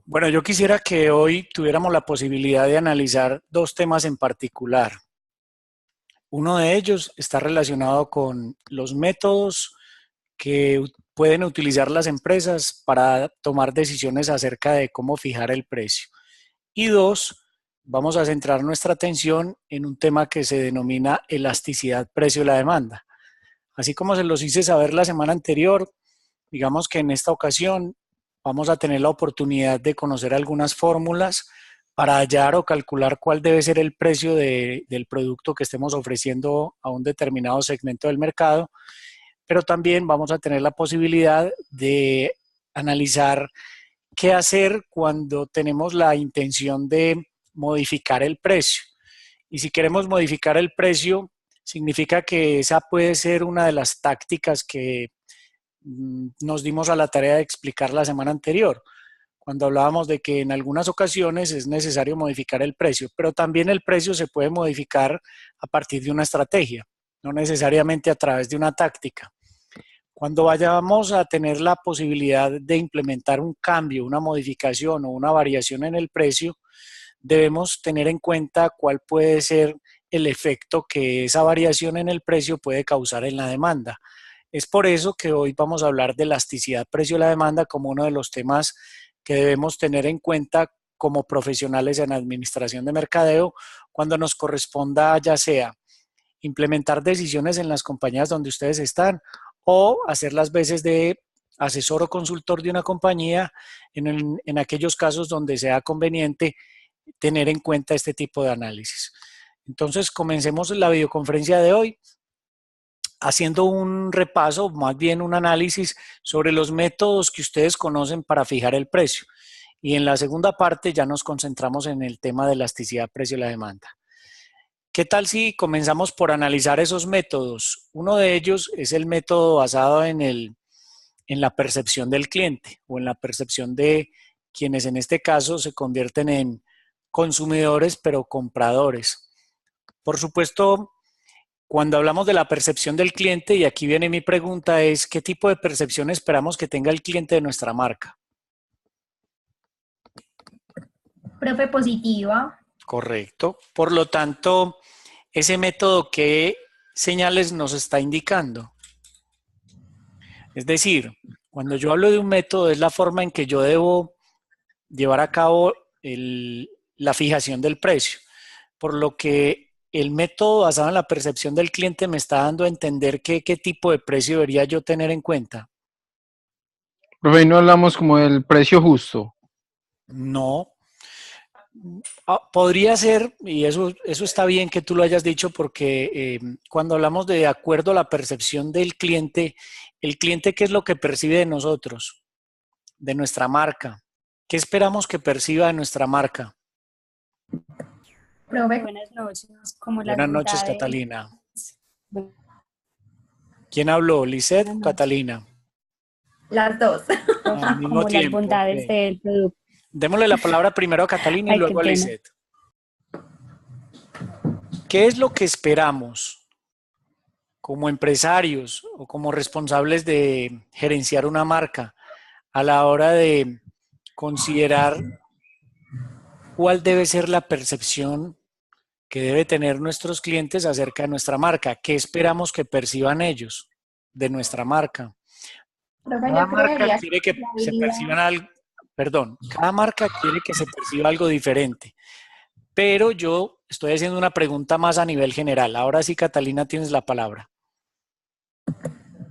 Bueno, yo quisiera que hoy tuviéramos la posibilidad de analizar dos temas en particular. Uno de ellos está relacionado con los métodos que pueden utilizar las empresas para tomar decisiones acerca de cómo fijar el precio. Y dos, vamos a centrar nuestra atención en un tema que se denomina elasticidad precio de la demanda. Así como se los hice saber la semana anterior, digamos que en esta ocasión vamos a tener la oportunidad de conocer algunas fórmulas para hallar o calcular cuál debe ser el precio del producto que estemos ofreciendo a un determinado segmento del mercado, pero también vamos a tener la posibilidad de analizar qué hacer cuando tenemos la intención de modificar el precio. Y si queremos modificar el precio, significa que esa puede ser una de las tácticas que nos dimos a la tarea de explicar la semana anterior, cuando hablábamos de que en algunas ocasiones es necesario modificar el precio, pero también el precio se puede modificar a partir de una estrategia, no necesariamente a través de una táctica. Cuando vayamos a tener la posibilidad de implementar un cambio, una modificación o una variación en el precio, debemos tener en cuenta cuál puede ser el efecto que esa variación en el precio puede causar en la demanda. Es por eso que hoy vamos a hablar de elasticidad precio de la demanda como uno de los temas que debemos tener en cuenta como profesionales en administración de mercadeo cuando nos corresponda ya sea implementar decisiones en las compañías donde ustedes están o hacer las veces de asesor o consultor de una compañía en aquellos casos donde sea conveniente tener en cuenta este tipo de análisis. Entonces, comencemos la videoconferencia de hoy haciendo un repaso, más bien un análisis sobre los métodos que ustedes conocen para fijar el precio. Y en la segunda parte ya nos concentramos en el tema de elasticidad precio y la demanda. ¿Qué tal si comenzamos por analizar esos métodos? Uno de ellos es el método basado en la percepción del cliente o en la percepción de quienes en este caso se convierten en consumidores pero compradores. Por supuesto, cuando hablamos de la percepción del cliente, y aquí viene mi pregunta, es ¿qué tipo de percepción esperamos que tenga el cliente de nuestra marca? Profe, positiva. Correcto. Por lo tanto, ese método, ¿qué señales nos está indicando? Es decir, cuando yo hablo de un método, es la forma en que yo debo llevar a cabo la fijación del precio. Por lo que el método basado en la percepción del cliente me está dando a entender qué tipo de precio debería yo tener en cuenta. Profe, ¿y no hablamos como del precio justo? No. Podría ser, y eso está bien que tú lo hayas dicho, porque cuando hablamos de acuerdo a la percepción del cliente, el cliente, ¿qué es lo que percibe de nosotros, de nuestra marca? ¿Qué esperamos que perciba de nuestra marca? Profe, Buenas noches, como las Buenas noches, bondades. Catalina. ¿Quién habló? ¿Lisette o Catalina? las dos. Al mismo Como las tiempo. bondades Okay. del producto. Démosle la palabra primero a Catalina y Ay, luego qué a pena. Lisette. ¿Qué es lo que esperamos como empresarios o como responsables de gerenciar una marca a la hora de considerar cuál debe ser la percepción que debe tener nuestros clientes acerca de nuestra marca? ¿Qué esperamos que perciban ellos de nuestra marca? Profe, Cada yo marca creería quiere que que la se habilidad, perciban algo, perdón, cada marca quiere que se perciba algo diferente, pero yo estoy haciendo una pregunta más a nivel general. Ahora sí, Catalina, tienes la palabra.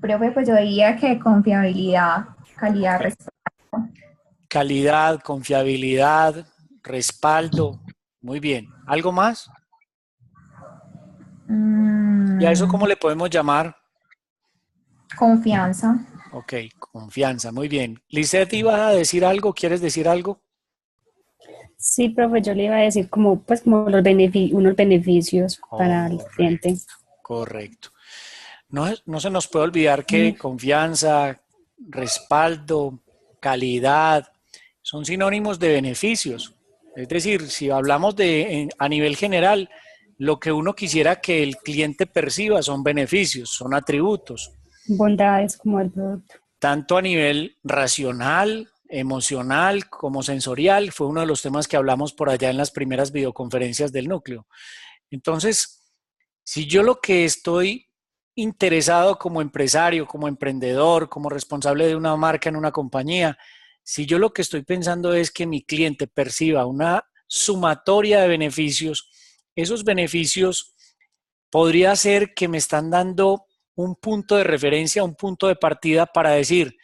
profe, pues yo diría que confiabilidad, calidad, Okay. Calidad, confiabilidad, respaldo. Muy bien. ¿Algo más? ¿Y a eso cómo le podemos llamar? Confianza. Ok, confianza. Muy bien. Lisette, ¿ibas a decir algo? ¿Quieres decir algo? Sí, profe, yo le iba a decir como, pues, como unos beneficios para el cliente. Correcto. No se nos puede olvidar que confianza, respaldo, calidad son sinónimos de beneficios. Es decir, si hablamos a nivel general, lo que uno quisiera que el cliente perciba son beneficios, son atributos, Bondades como el producto. tanto a nivel racional, emocional como sensorial. Fue uno de los temas que hablamos por allá en las primeras videoconferencias del núcleo. Entonces, si yo lo que estoy interesado como empresario, como emprendedor, como responsable de una marca en una compañía, si yo lo que estoy pensando es que mi cliente perciba una sumatoria de beneficios, esos beneficios podría ser que me están dando un punto de referencia, un punto de partida para decir,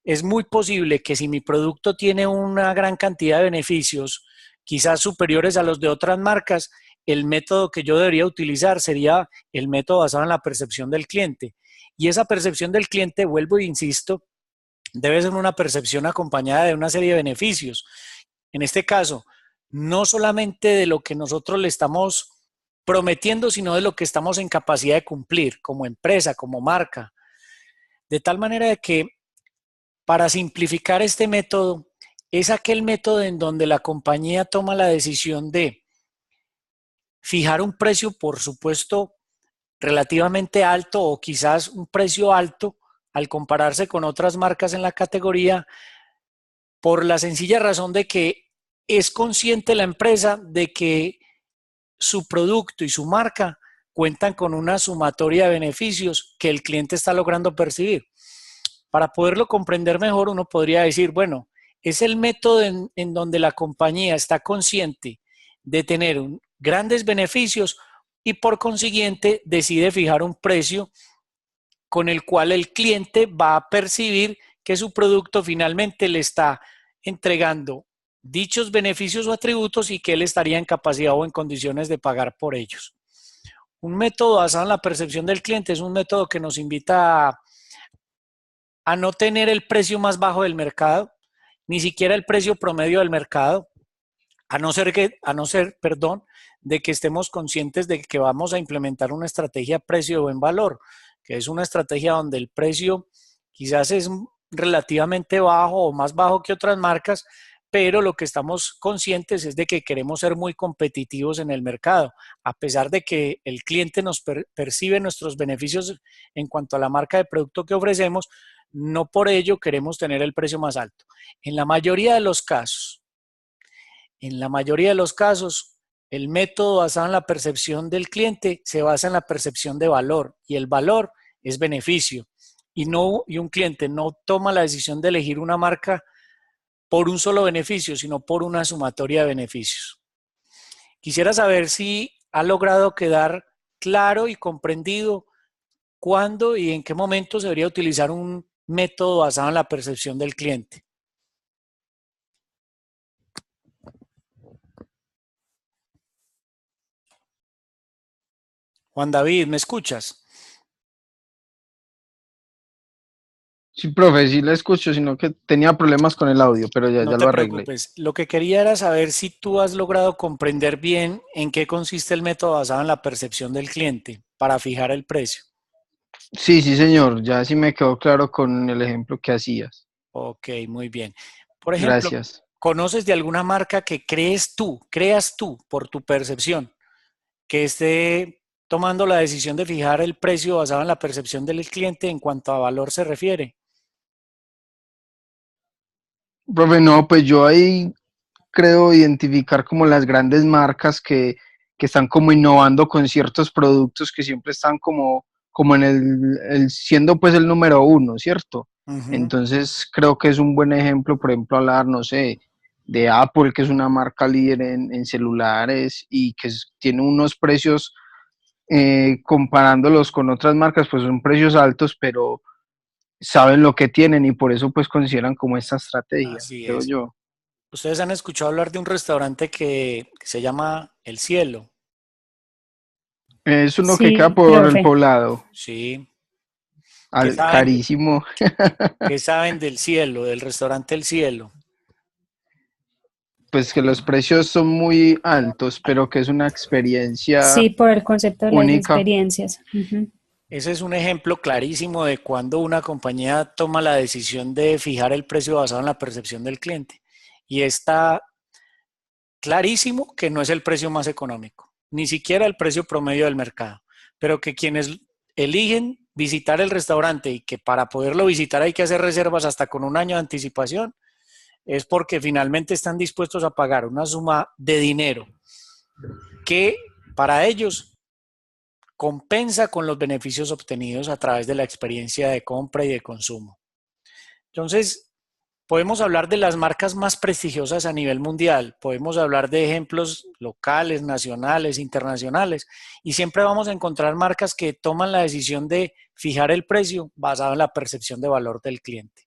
es muy posible que si mi producto tiene una gran cantidad de beneficios, quizás superiores a los de otras marcas, el método que yo debería utilizar sería el método basado en la percepción del cliente. Y esa percepción del cliente, vuelvo e insisto, debe ser una percepción acompañada de una serie de beneficios. En este caso, no solamente de lo que nosotros le estamos prometiendo, sino de lo que estamos en capacidad de cumplir como empresa, como marca. De tal manera de que, para simplificar este método, es aquel método en donde la compañía toma la decisión de fijar un precio, por supuesto, relativamente alto o quizás un precio alto al compararse con otras marcas en la categoría, por la sencilla razón de que es consciente la empresa de que su producto y su marca cuentan con una sumatoria de beneficios que el cliente está logrando percibir. Para poderlo comprender mejor, uno podría decir, bueno, es el método en donde la compañía está consciente de tener grandes beneficios y por consiguiente decide fijar un precio con el cual el cliente va a percibir que su producto finalmente le está entregando dichos beneficios o atributos y que él estaría en capacidad o en condiciones de pagar por ellos. Un método basado en la percepción del cliente es un método que nos invita a no tener el precio más bajo del mercado, ni siquiera el precio promedio del mercado, a no ser, de que estemos conscientes de que vamos a implementar una estrategia precio de buen valor, que es una estrategia donde el precio quizás es relativamente bajo o más bajo que otras marcas, pero lo que estamos conscientes es de que queremos ser muy competitivos en el mercado, a pesar de que el cliente nos percibe nuestros beneficios en cuanto a la marca de producto que ofrecemos, no por ello queremos tener el precio más alto. En la mayoría de los casos, el método basado en la percepción del cliente se basa en la percepción de valor, y el valor es beneficio. Y un cliente no toma la decisión de elegir una marca por un solo beneficio, sino por una sumatoria de beneficios. Quisiera saber si ha logrado quedar claro y comprendido cuándo y en qué momento se debería utilizar un método basado en la percepción del cliente. Juan David, ¿me escuchas? Sí, profe, sí la escucho, sino que tenía problemas con el audio, pero ya No lo te arreglé. preocupes. Lo que quería era saber si tú has logrado comprender bien en qué consiste el método basado en la percepción del cliente para fijar el precio. Sí, sí, señor, ya sí me quedó claro con el ejemplo que hacías. Ok, muy bien. Por ejemplo, Gracias. ¿conoces de alguna marca que creas tú, por tu percepción, que esté tomando la decisión de fijar el precio basado en la percepción del cliente en cuanto a valor se refiere? Profe, no, pues yo ahí creo identificar como las grandes marcas que están como innovando con ciertos productos que siempre están como en siendo pues el número uno, ¿cierto? Ujú. Entonces creo que es un buen ejemplo, por ejemplo, hablar, no sé, de Apple, que es una marca líder en celulares y que tiene unos precios, comparándolos con otras marcas, pues son precios altos, pero saben lo que tienen y por eso pues consideran como esta estrategia, Así creo es. yo. ¿Ustedes han escuchado hablar de un restaurante que se llama El Cielo? Es uno que queda Sí, por el profe. poblado, Sí. ¿Qué saben, carísimo. qué saben del cielo, del restaurante El Cielo? Pues que los precios son muy altos, pero que es una experiencia Sí, por el concepto de las única. experiencias. Ujú. Ese es un ejemplo clarísimo de cuando una compañía toma la decisión de fijar el precio basado en la percepción del cliente. Y está clarísimo que no es el precio más económico, ni siquiera el precio promedio del mercado, pero que quienes eligen visitar el restaurante y que para poderlo visitar hay que hacer reservas hasta con un año de anticipación, es porque finalmente están dispuestos a pagar una suma de dinero que para ellos compensa con los beneficios obtenidos a través de la experiencia de compra y de consumo. Entonces, podemos hablar de las marcas más prestigiosas a nivel mundial, podemos hablar de ejemplos locales, nacionales, internacionales, y siempre vamos a encontrar marcas que toman la decisión de fijar el precio basado en la percepción de valor del cliente.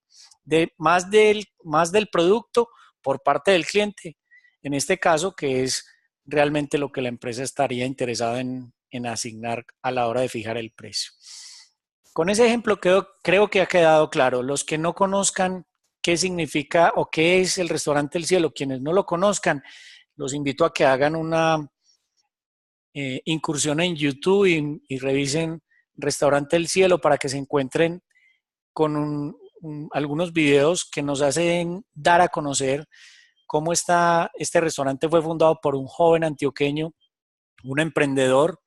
Más del producto por parte del cliente, en este caso, que es realmente lo que la empresa estaría interesada en asignar a la hora de fijar el precio. Con ese ejemplo creo que ha quedado claro. Los que no conozcan qué significa o qué es el Restaurante El Cielo, quienes no lo conozcan, los invito a que hagan una incursión en YouTube y revisen Restaurante El Cielo para que se encuentren con algunos videos que nos hacen dar a conocer cómo este restaurante fue fundado por un joven antioqueño, un emprendedor,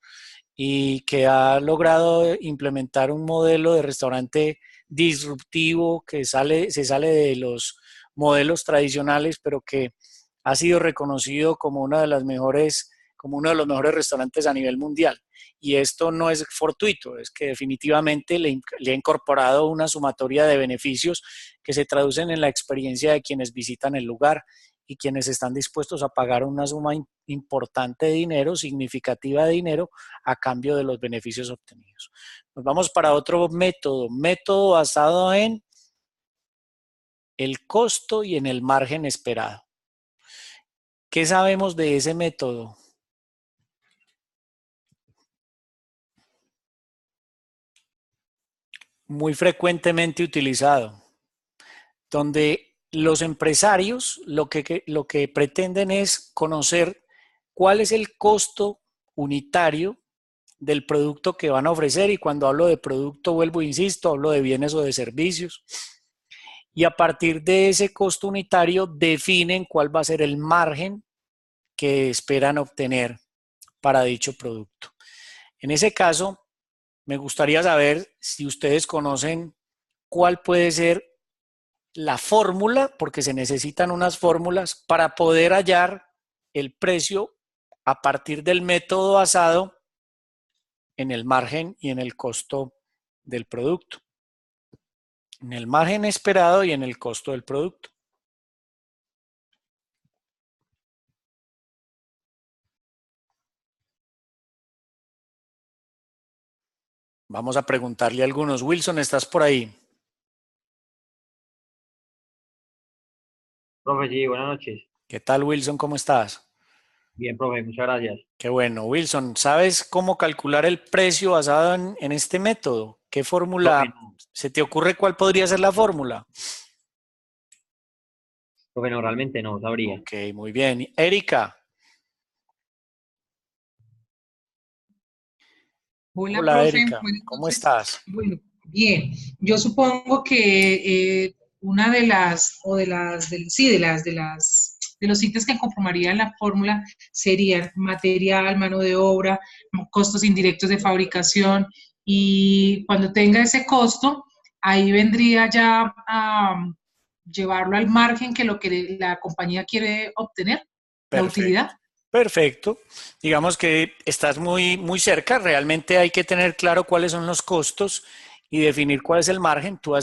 y que ha logrado implementar un modelo de restaurante disruptivo que se sale de los modelos tradicionales, pero que ha sido reconocido como uno de los mejores restaurantes a nivel mundial. Y esto no es fortuito, es que definitivamente le ha incorporado una sumatoria de beneficios que se traducen en la experiencia de quienes visitan el lugar y quienes están dispuestos a pagar una suma importante de dinero, significativa de dinero, a cambio de los beneficios obtenidos. Nos vamos para otro método basado en el costo y en el margen esperado. ¿Qué sabemos de ese método? Muy frecuentemente utilizado, donde los empresarios lo que pretenden es conocer cuál es el costo unitario del producto que van a ofrecer, y cuando hablo de producto, vuelvo e insisto, hablo de bienes o de servicios, y a partir de ese costo unitario definen cuál va a ser el margen que esperan obtener para dicho producto. En ese caso, me gustaría saber si ustedes conocen cuál puede ser la fórmula, porque se necesitan unas fórmulas para poder hallar el precio a partir del método basado en el margen y en el costo del producto. En el margen esperado y en el costo del producto. Vamos a preguntarle a algunos. Wilson, ¿estás por ahí? Profe, sí, buenas noches. ¿Qué tal, Wilson? ¿Cómo estás? Bien, profe, muchas gracias. Qué bueno. Wilson, ¿sabes cómo calcular el precio basado en este método? ¿Qué fórmula? Profe, no, ¿Se te ocurre cuál podría ser la fórmula? profe, no, realmente no sabría. Ok, muy bien. Erika. Hola, Hola, profe. Erika. Buenas ¿Cómo noches. estás? Bueno, bien. Yo supongo que una de las, o de las, sí, de los ítems que conformarían la fórmula serían material, mano de obra, costos indirectos de fabricación, y cuando tenga ese costo, ahí vendría ya a llevarlo al margen que lo que la compañía quiere obtener, la utilidad. Perfecto. Perfecto. Digamos que estás muy cerca. Realmente hay que tener claro cuáles son los costos y definir cuál es el margen. Tú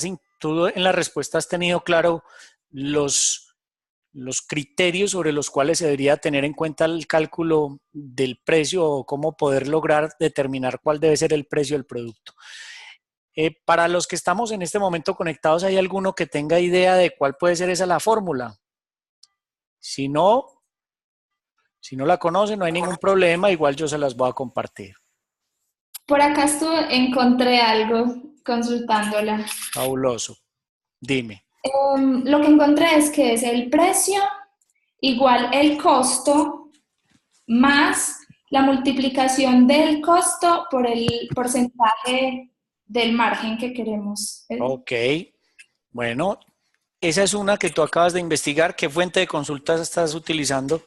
en la respuesta has tenido claro los criterios sobre los cuales se debería tener en cuenta el cálculo del precio o cómo poder lograr determinar cuál debe ser el precio del producto. Para los que estamos en este momento conectados, ¿hay alguno que tenga idea de cuál puede ser esa la fórmula? Si no la conocen, no hay ningún problema, igual yo se las voy a compartir. Por acá encontré algo consultándola. Fabuloso. Dime. Lo que encontré es que es el precio igual el costo más la multiplicación del costo por el porcentaje del margen que queremos. Ok. Bueno, esa es una que tú acabas de investigar. ¿Qué fuente de consultas estás utilizando?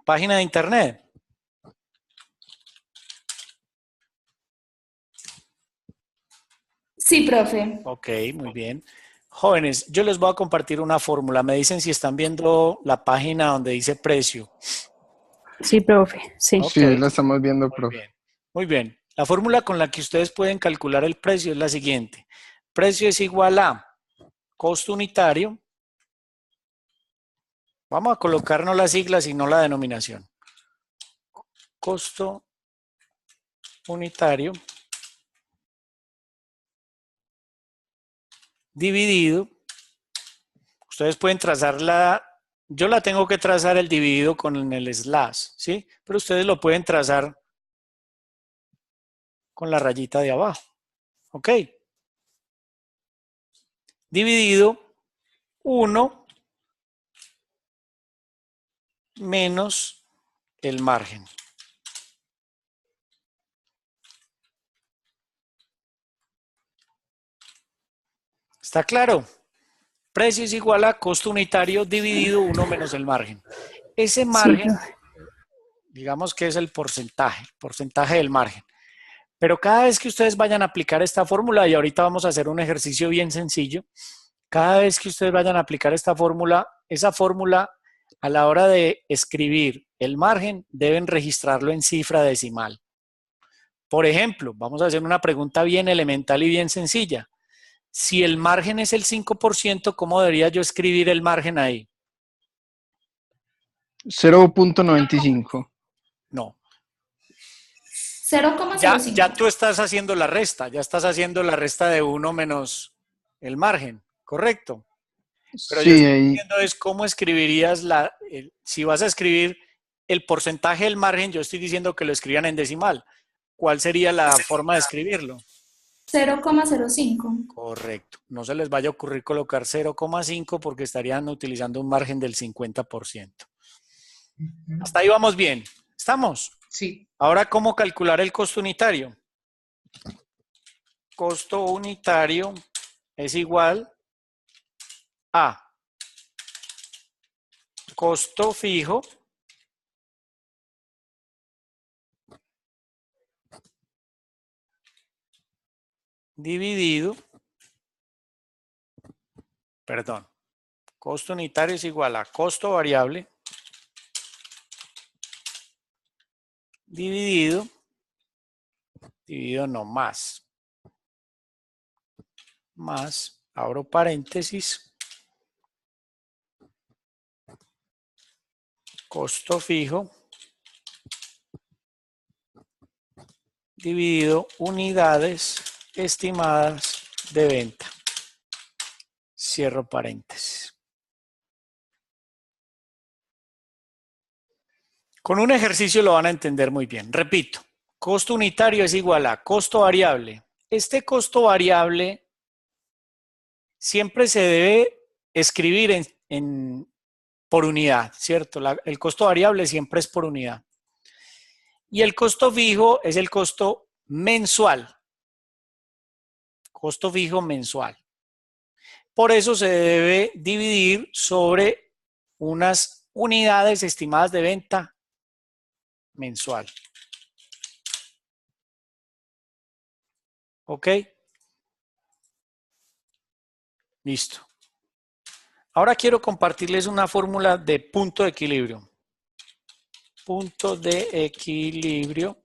¿Página de internet? Sí, profe. Ok, muy bien. Jóvenes, yo les voy a compartir una fórmula. Me dicen si están viendo la página donde dice precio. Sí, profe, sí. Ok, Sí, ahí la estamos viendo, muy profe. bien. Muy bien. La fórmula con la que ustedes pueden calcular el precio es la siguiente. Precio es igual a costo unitario. Vamos a colocarnos las siglas y no la denominación. Costo unitario dividido. Ustedes pueden trazarla, yo la tengo que trazar el dividido con el slash, ¿sí? Pero ustedes lo pueden trazar con la rayita de abajo, ¿ok? Dividido 1 menos el margen. ¿Está claro? Precio es igual a costo unitario dividido 1 menos el margen. Ese Sí, margen, profe. digamos que es el porcentaje del margen. Pero cada vez que ustedes vayan a aplicar esta fórmula, y ahorita vamos a hacer un ejercicio bien sencillo, cada vez que ustedes vayan a aplicar esta fórmula, esa fórmula a la hora de escribir el margen deben registrarlo en cifra decimal. Por ejemplo, vamos a hacer una pregunta bien elemental y bien sencilla. Si el margen es el 5%, ¿cómo debería yo escribir el margen ahí? 0.95. No. 0,05. Ya tú estás haciendo la resta, ya estás haciendo la resta de 1 menos el margen, ¿correcto? Pero yo Sí, estoy ahí diciendo es cómo escribirías si vas a escribir el porcentaje del margen, yo estoy diciendo que lo escriban en decimal. ¿Cuál sería la forma de escribirlo? 0,05. Correcto. No se les vaya a ocurrir colocar 0,5 porque estarían utilizando un margen del 50%. Ujú. Hasta ahí vamos bien. ¿Estamos? Sí. Ahora, ¿cómo calcular el costo unitario? Costo unitario es igual a costo fijo dividido, costo unitario es igual a costo variable dividido no más, abro paréntesis, costo fijo dividido unidades estimadas de venta. Cierro paréntesis. Con un ejercicio lo van a entender muy bien. Repito, costo unitario es igual a costo variable. Este costo variable siempre se debe escribir por unidad, ¿cierto? El costo variable siempre es por unidad. Y el costo fijo es el costo mensual. Costo fijo mensual. Por eso se debe dividir sobre unas unidades estimadas de venta mensual. ¿Ok? Listo. Ahora quiero compartirles una fórmula de punto de equilibrio. Punto de equilibrio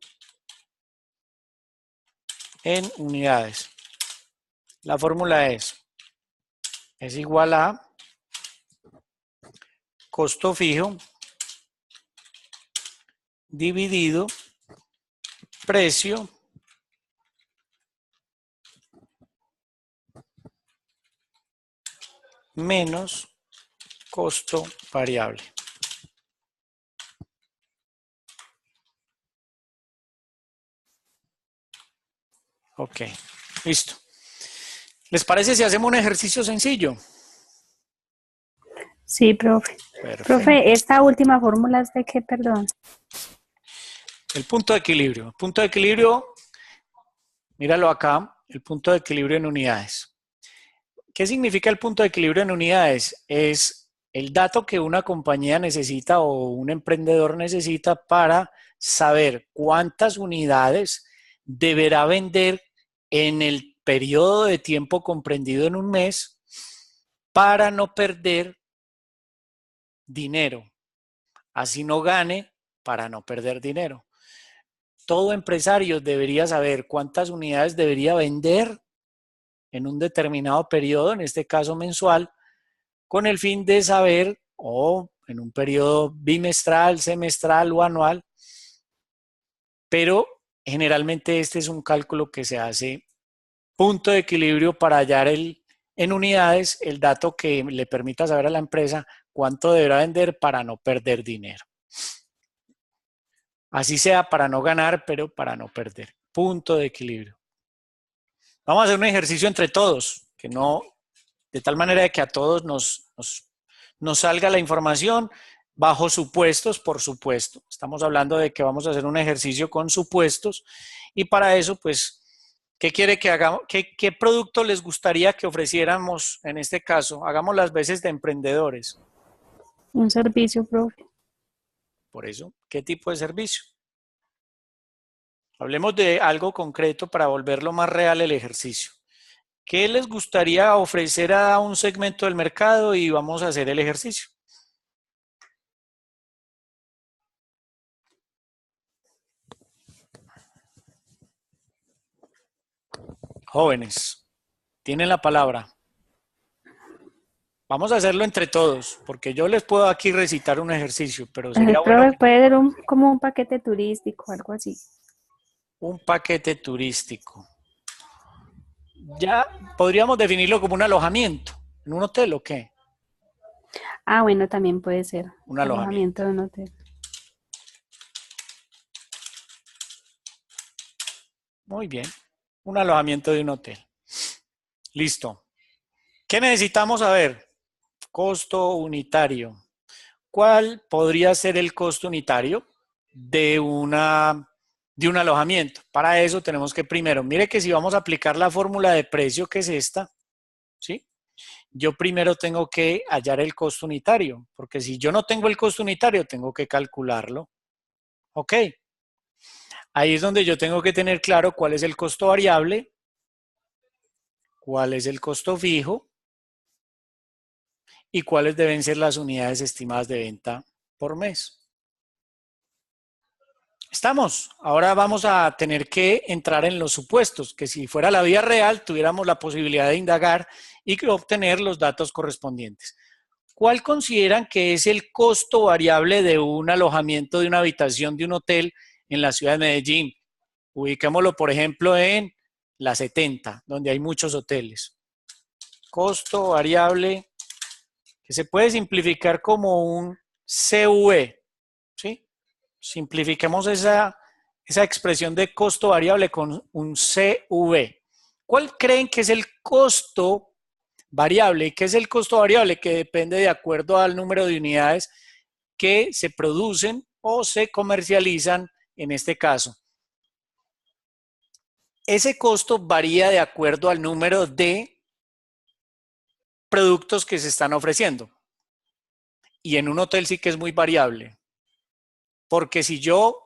en unidades. La fórmula es igual a costo fijo dividido precio menos costo variable. Ok, listo. ¿Les parece si hacemos un ejercicio sencillo? Sí, profe. Perfecto. Profe, ¿esta última fórmula es de qué, perdón? El punto de equilibrio. El punto de equilibrio, míralo acá, el punto de equilibrio en unidades. ¿Qué significa el punto de equilibrio en unidades? Es el dato que una compañía necesita o un emprendedor necesita para saber cuántas unidades deberá vender en el periodo de tiempo comprendido en un mes para no perder dinero. Así no gane, para no perder dinero. Todo empresario debería saber cuántas unidades debería vender en un determinado periodo, en este caso mensual, con el fin de saber, o en un periodo bimestral, semestral o anual, pero generalmente este es un cálculo que se hace punto de equilibrio para hallar en unidades el dato que le permita saber a la empresa cuánto deberá vender para no perder dinero. Así sea para no ganar, pero para no perder. Punto de equilibrio. Vamos a hacer un ejercicio entre todos, que no, de tal manera que a todos nos salga la información bajo supuestos, por supuesto. Estamos hablando de que vamos a hacer un ejercicio con supuestos y para eso, pues, ¿qué quiere que hagamos? ¿Qué producto les gustaría que ofreciéramos en este caso? Hagamos las veces de emprendedores. Un servicio, profe. Por eso, ¿qué tipo de servicio? Hablemos de algo concreto para volverlo más real el ejercicio. ¿Qué les gustaría ofrecer a un segmento del mercado? Y vamos a hacer el ejercicio. Jóvenes, tienen la palabra. Vamos a hacerlo entre todos, porque yo les puedo aquí recitar un ejercicio, pero sería bueno Profe, puede ser como un paquete turístico, algo así. un paquete turístico. Ya podríamos definirlo como un alojamiento. ¿En un hotel o qué? Ah, bueno, también puede ser. Un alojamiento. De un hotel. Muy bien. Un alojamiento de un hotel. Listo. ¿Qué necesitamos saber? Costo unitario. ¿Cuál podría ser el costo unitario de un alojamiento? Para eso tenemos que primero, mire que si vamos a aplicar la fórmula de precio, que es esta, ¿sí? Yo primero tengo que hallar el costo unitario, porque si yo no tengo el costo unitario, tengo que calcularlo. ¿Ok? Ahí es donde yo tengo que tener claro cuál es el costo variable, cuál es el costo fijo y cuáles deben ser las unidades estimadas de venta por mes. ¿Estamos? Ahora vamos a tener que entrar en los supuestos, que si fuera la vida real tuviéramos la posibilidad de indagar y obtener los datos correspondientes. ¿Cuál consideran que es el costo variable de un alojamiento de una habitación de un hotel en la ciudad de Medellín? Ubiquémoslo, por ejemplo, en la 70, donde hay muchos hoteles. Costo variable que se puede simplificar como un CV, ¿sí? Simplifiquemos esa expresión de costo variable con un CV. ¿Cuál creen que es el costo variable? ¿Y qué es el costo variable? Que depende de acuerdo al número de unidades que se producen o se comercializan en este caso. Ese costo varía de acuerdo al número de productos que se están ofreciendo. Y en un hotel sí que es muy variable. Porque si yo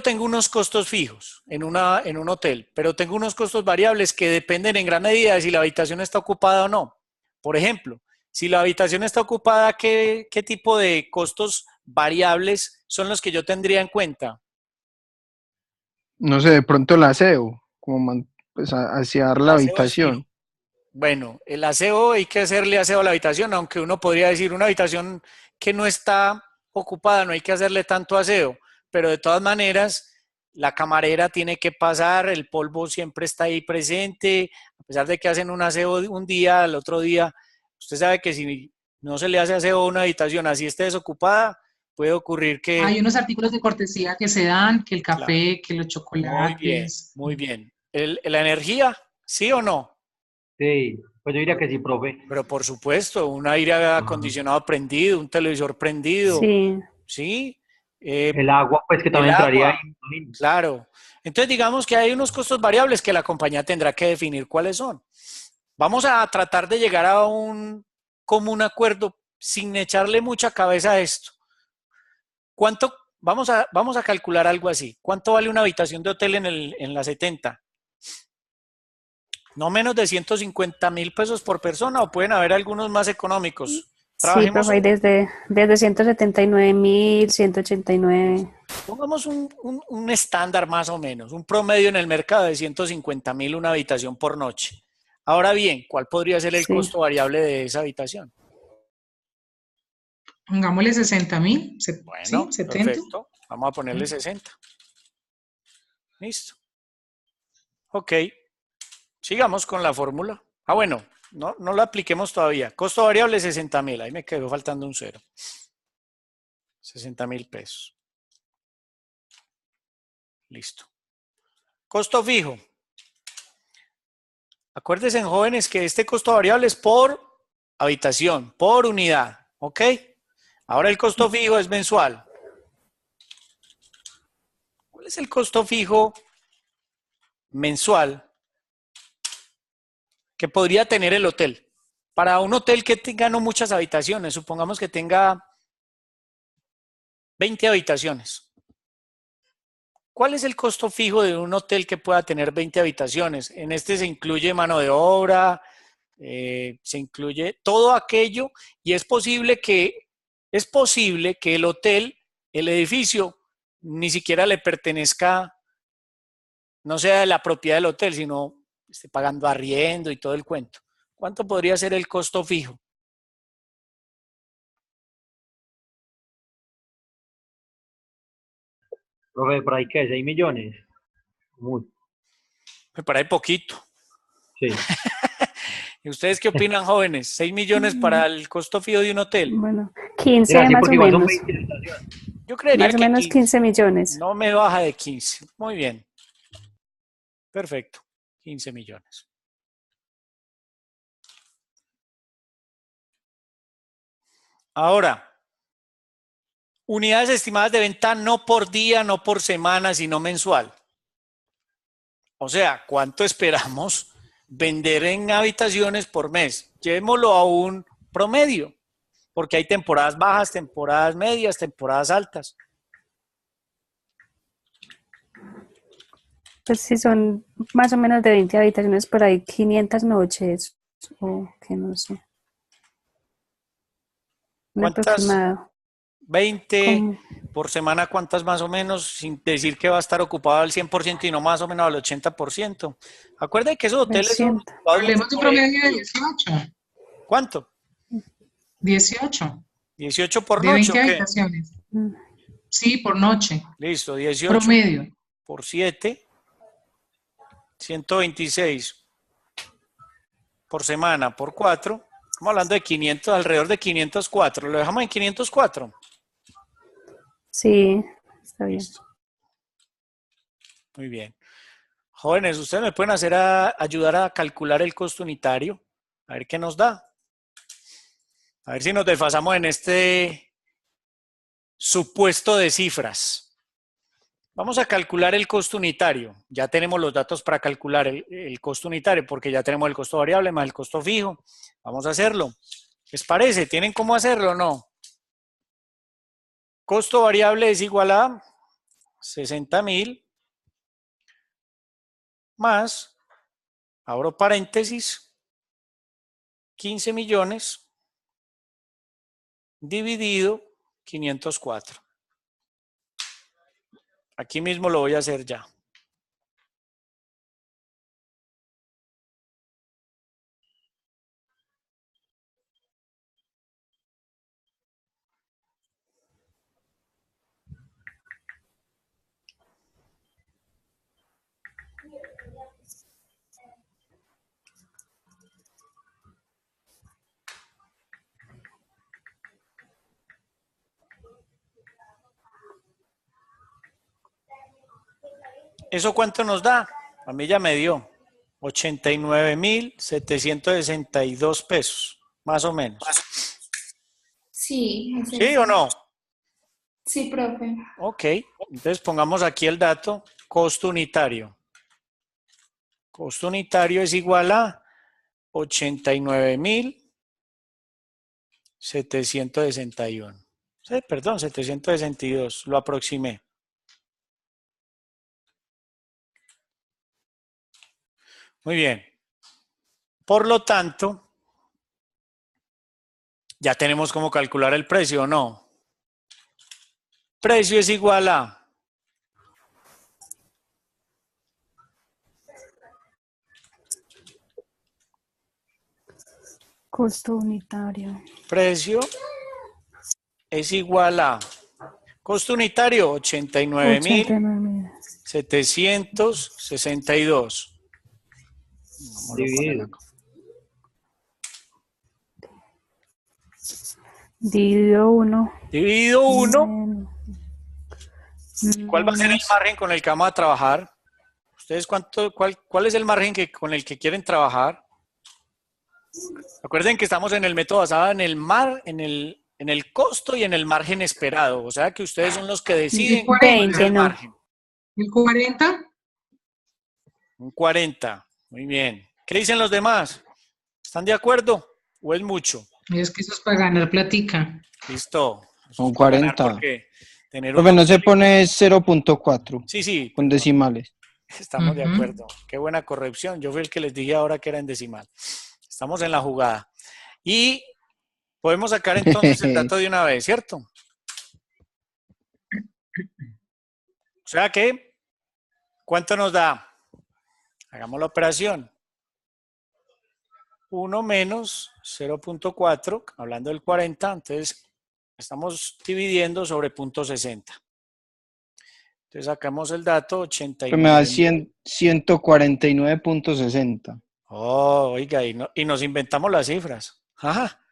tengo unos costos fijos en un hotel, pero tengo unos costos variables que dependen en gran medida de si la habitación está ocupada o no. Por ejemplo, si la habitación está ocupada, ¿qué tipo de costos variables son los que yo tendría en cuenta? No sé, de pronto el aseo, como pues, asear El la aseo es fijo. habitación. Bueno, el aseo hay que hacerle aseo a la habitación, aunque uno podría decir una habitación que no está ocupada, no hay que hacerle tanto aseo, pero de todas maneras la camarera tiene que pasar, el polvo siempre está ahí presente, a pesar de que hacen un aseo un día, al otro día, usted sabe que si no se le hace aseo a una habitación así esté desocupada, puede ocurrir que... Hay unos artículos de cortesía que se dan, que el Claro. café, que los Muy bien, chocolates. muy bien. ¿La energía, sí o no? Sí, pues yo diría que sí, profe. Pero por supuesto, un aire acondicionado prendido, un televisor prendido, Sí. ¿sí? El agua, pues que El también entraría ahí, agua, me imagino. claro. Entonces digamos que hay unos costos variables que la compañía tendrá que definir cuáles son. Vamos a tratar de llegar a un común acuerdo sin echarle mucha cabeza a esto. ¿Cuánto? Vamos a calcular algo así. ¿Cuánto vale una habitación de hotel en la 70? No menos de 150.000 pesos por persona, o pueden haber algunos más económicos. Sí, Trabajemos, profe, hay desde 179.000, 189. pongamos un estándar más o menos, un promedio en el mercado de 150.000 una habitación por noche. Ahora bien, ¿cuál podría ser el Sí. costo variable de esa habitación? Pongámosle 60.000, Bueno, ¿sí? 70. perfecto. Vamos a ponerle 60. Listo. Ok. Sigamos con la fórmula. Ah, bueno, no la apliquemos todavía. Costo variable 60.000. Ahí me quedó faltando un cero. 60.000 pesos. Listo. Costo fijo. Acuérdense, jóvenes, que este costo variable es por habitación, por unidad. ¿Ok? Ahora el costo fijo es mensual. ¿Cuál es el costo fijo mensual que podría tener el hotel? Para un hotel que tenga no muchas habitaciones, supongamos que tenga 20 habitaciones. ¿Cuál es el costo fijo de un hotel que pueda tener 20 habitaciones? En este se incluye mano de obra, se incluye todo aquello, y es posible que el hotel, el edificio, ni siquiera le pertenezca, no sea de la propiedad del hotel, sino esté pagando arriendo y todo el cuento. ¿Cuánto podría ser el costo fijo? Profe, por ahí que 6 millones. Me parece poquito. Sí. ¿Y ustedes qué opinan, jóvenes? ¿6 millones para el costo fijo de un hotel? Bueno, 15 Mira, sí, más o porque igual son menos. 20 estaciones. Yo creería Más o que menos 15. 15 millones. No me baja de 15. Muy bien. Perfecto. 15 millones. Ahora, unidades estimadas de venta no por día, no por semana, sino mensual. O sea, ¿cuánto esperamos vender en habitaciones por mes? Llevémoslo a un promedio, porque hay temporadas bajas, temporadas medias, temporadas altas. Pues si son más o menos de 20 habitaciones por ahí, 500 noches, o que no sé. Un ¿Cuántas? aproximado. 20 Como- por semana, ¿cuántas más o menos? Sin decir que va a estar ocupado al 100% y no más o menos al 80%. Acuérdense que esos hoteles son... 300. Hablemos de un promedio de 18. ¿Cuánto? 18. 18 por De noche, 20 ¿o qué? habitaciones. Mm. Sí, por noche. Listo, 18 Promedio. por 7, 126 por semana por 4. Estamos hablando de 500, alrededor de 504. ¿Lo dejamos en 504? Sí, está bien. Listo. Muy bien. Jóvenes, ustedes me pueden ayudar a calcular el costo unitario. A ver qué nos da. A ver si nos desfasamos en este supuesto de cifras. Vamos a calcular el costo unitario. Ya tenemos los datos para calcular el costo unitario, porque ya tenemos el costo variable más el costo fijo. Vamos a hacerlo. ¿Les parece? ¿Tienen cómo hacerlo o no? Costo variable es igual a 60.000 más, abro paréntesis, 15 millones dividido 504. Aquí mismo lo voy a hacer ya. ¿Eso cuánto nos da? A mí ya me dio 89.762 pesos, más o menos. Sí, es ¿Sí eso. o no? Sí, profe. Ok, entonces pongamos aquí el dato, costo unitario. Costo unitario es igual a 89.761. Sí, perdón, 762, lo aproximé. Muy bien. Por lo tanto, ya tenemos cómo calcular el precio, ¿o no? Precio es igual a Costo unitario. precio es igual a costo unitario 89.762. Vamos a poner acá. Dividido 1. Dividido 1. ¿Cuál va a ser el margen con el que vamos a trabajar? ¿Ustedes cuál es el margen con el que quieren trabajar? Recuerden que estamos en el método basado en el costo y en el margen esperado. O sea que ustedes son los que deciden cuál es el margen. ¿El 40? Un 40. Muy bien. ¿Qué dicen los demás? ¿Están de acuerdo? ¿O es mucho? Es que eso es para ganar platica. Listo. Son 40. Profe, no se pone 0.4. Sí. Con decimales. Estamos de acuerdo. Qué buena corrección. Yo fui el que les dije ahora que era en decimal. Estamos en la jugada. Y podemos sacar entonces el dato de una vez, ¿cierto? O sea que, ¿cuánto nos da? Hagamos la operación. 1 menos 0.4, hablando del 40, entonces estamos dividiendo sobre 0.60. Entonces sacamos el dato 89. Que me da 149.60. Oh, oiga, y nos inventamos las cifras. Ajá.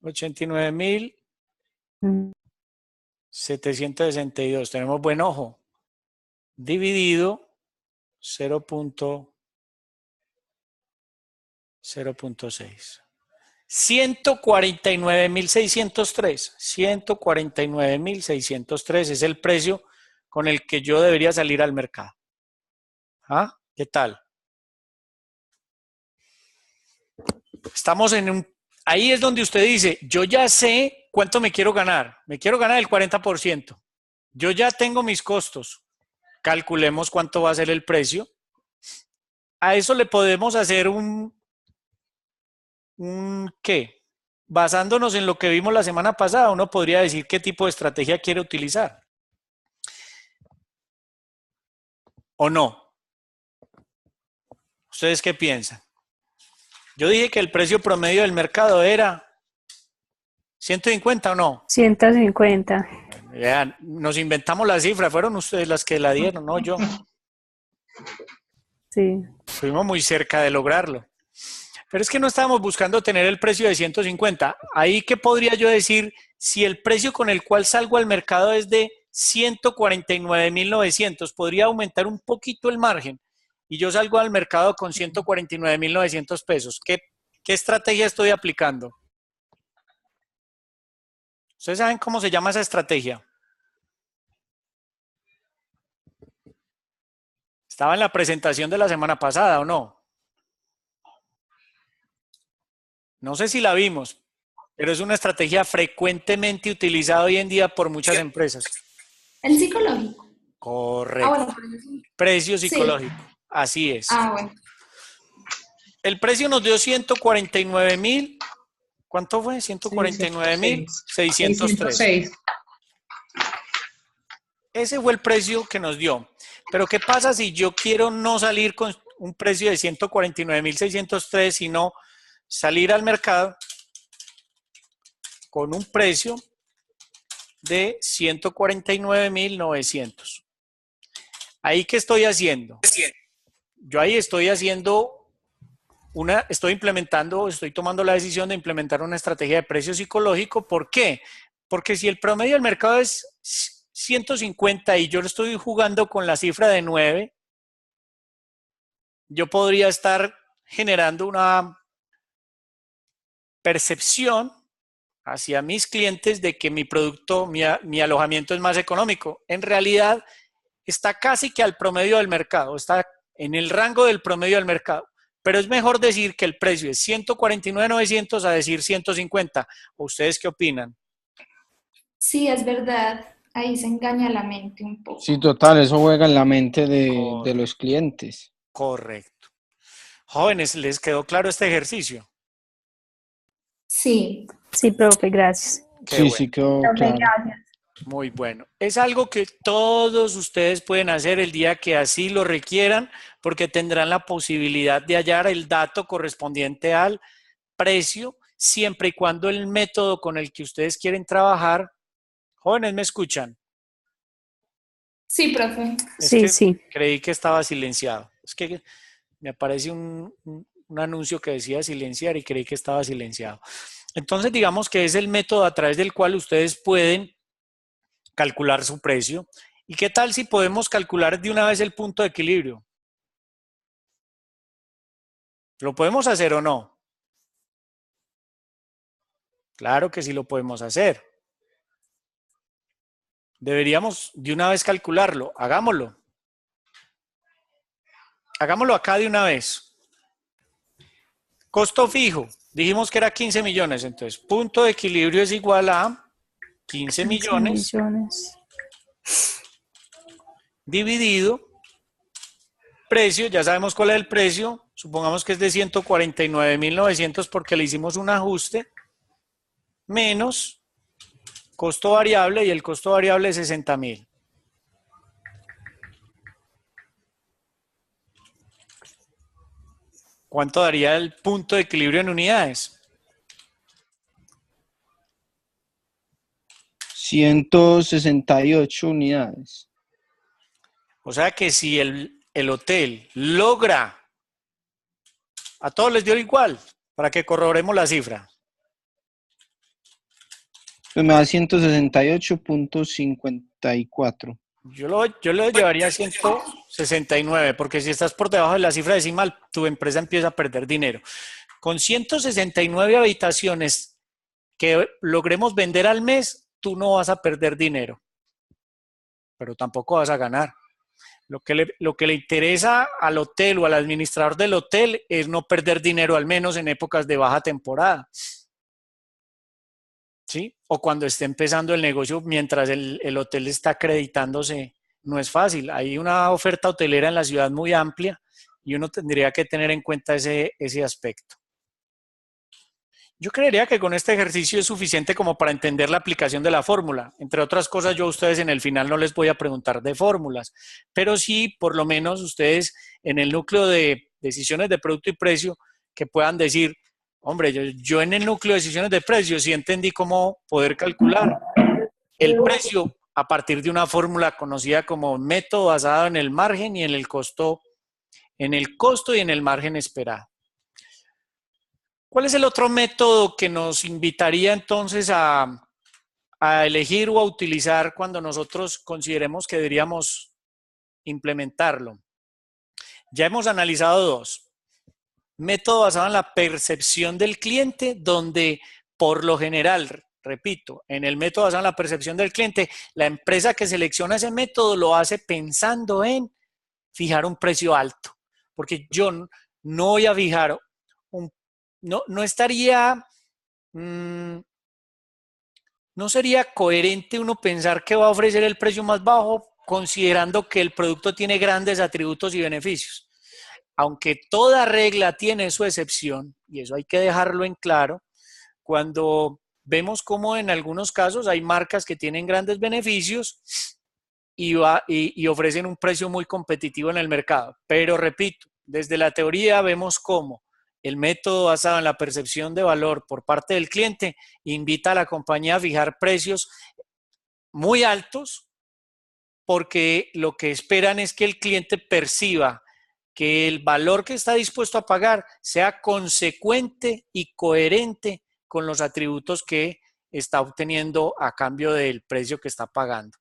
89.762. Tenemos buen ojo. Dividido 0.6. 149.603. 149.603 es el precio con el que yo debería salir al mercado. ¿Ah? ¿Qué tal? Estamos ahí es donde usted dice, yo ya sé cuánto me quiero ganar. Me quiero ganar el 40%. Yo ya tengo mis costos. Calculemos cuánto va a ser el precio. A eso le podemos hacer un ¿qué? Basándonos en lo que vimos la semana pasada, uno podría decir qué tipo de estrategia quiere utilizar. ¿O no? ¿Ustedes qué piensan? Yo dije que el precio promedio del mercado era 150 o no. 150. Vean, nos inventamos la cifra, fueron ustedes las que la dieron, no yo. Sí. Fuimos muy cerca de lograrlo. Pero es que no estábamos buscando tener el precio de 150. Ahí, ¿qué podría yo decir? Si el precio con el cual salgo al mercado es de 149.900, podría aumentar un poquito el margen y yo salgo al mercado con 149.900 pesos. ¿Qué estrategia estoy aplicando? ¿Ustedes saben cómo se llama esa estrategia? Estaba en la presentación de la semana pasada, ¿o no? No sé si la vimos, pero es una estrategia frecuentemente utilizada hoy en día por muchas empresas. El psicológico. Correcto. Bueno, precio psicológico. Sí. Así es. Bueno. El precio nos dio 149.000. ¿Cuánto fue? 149.603. Ese fue el precio que nos dio. Pero ¿qué pasa si yo quiero no salir con un precio de 149.603, sino salir al mercado con un precio de 149.900? ¿Ahí qué estoy haciendo? Yo ahí estoy estoy tomando la decisión de implementar una estrategia de precio psicológico. ¿Por qué? Porque si el promedio del mercado es 150 y yo lo estoy jugando con la cifra de 9, yo podría estar generando una percepción hacia mis clientes de que mi producto, mi alojamiento es más económico. En realidad, está casi que al promedio del mercado, está en el rango del promedio del mercado. Pero es mejor decir que el precio es 149.900 a decir 150. ¿O ustedes qué opinan? Sí, es verdad. Ahí se engaña la mente un poco. Sí, total, eso juega en la mente de los clientes. Correcto. Jóvenes, ¿les quedó claro este ejercicio? Sí. Sí, profe, gracias. Qué Sí, bueno. sí, quedó Profe, claro. gracias. Muy bueno. Es algo que todos ustedes pueden hacer el día que así lo requieran, porque tendrán la posibilidad de hallar el dato correspondiente al precio, siempre y cuando el método con el que ustedes quieren trabajar. Jóvenes, ¿me escuchan? Sí, profe. Es Sí, que sí. creí que estaba silenciado. Es que me aparece un anuncio que decía silenciar y creí que estaba silenciado. Entonces, digamos que es el método a través del cual ustedes pueden calcular su precio. ¿Y qué tal si podemos calcular de una vez el punto de equilibrio? ¿Lo podemos hacer o no? Claro que sí lo podemos hacer. Deberíamos de una vez calcularlo. Hagámoslo. Hagámoslo acá de una vez. Costo fijo. Dijimos que era 15 millones. Entonces, punto de equilibrio es igual a 15 millones dividido precio. Ya sabemos cuál es el precio. Supongamos que es de 149.900 porque le hicimos un ajuste. Menos costo variable, y el costo variable es 60.000. ¿Cuánto daría el punto de equilibrio en unidades? 168 unidades. O sea que si el hotel logra, a todos les dio igual, para que corroboremos la cifra. Pues me da 168.54. Yo lo llevaría a 169, porque si estás por debajo de la cifra decimal, tu empresa empieza a perder dinero. Con 169 habitaciones que logremos vender al mes, tú no vas a perder dinero, pero tampoco vas a ganar. Lo que le interesa al hotel o al administrador del hotel es no perder dinero, al menos en épocas de baja temporada. ¿Sí? O cuando esté empezando el negocio mientras el hotel está acreditándose. No es fácil. Hay una oferta hotelera en la ciudad muy amplia y uno tendría que tener en cuenta ese aspecto. Yo creería que con este ejercicio es suficiente como para entender la aplicación de la fórmula. Entre otras cosas, yo a ustedes en el final no les voy a preguntar de fórmulas, pero sí, por lo menos ustedes en el núcleo de decisiones de producto y precio, que puedan decir, hombre, yo en el núcleo de decisiones de precio sí entendí cómo poder calcular el precio a partir de una fórmula conocida como método basado en el margen y en el costo y en el margen esperado. ¿Cuál es el otro método que nos invitaría entonces a elegir o a utilizar cuando nosotros consideremos que deberíamos implementarlo? Ya hemos analizado dos. Método basado en la percepción del cliente, donde por lo general, repito, en el método basado en la percepción del cliente, la empresa que selecciona ese método lo hace pensando en fijar un precio alto, porque yo no voy a fijar no estaría, no sería coherente uno pensar que va a ofrecer el precio más bajo considerando que el producto tiene grandes atributos y beneficios. Aunque toda regla tiene su excepción, y eso hay que dejarlo en claro, cuando vemos cómo en algunos casos hay marcas que tienen grandes beneficios y ofrecen un precio muy competitivo en el mercado. Pero repito, desde la teoría vemos cómo el método basado en la percepción de valor por parte del cliente invita a la compañía a fijar precios muy altos porque lo que esperan es que el cliente perciba que el valor que está dispuesto a pagar sea consecuente y coherente con los atributos que está obteniendo a cambio del precio que está pagando.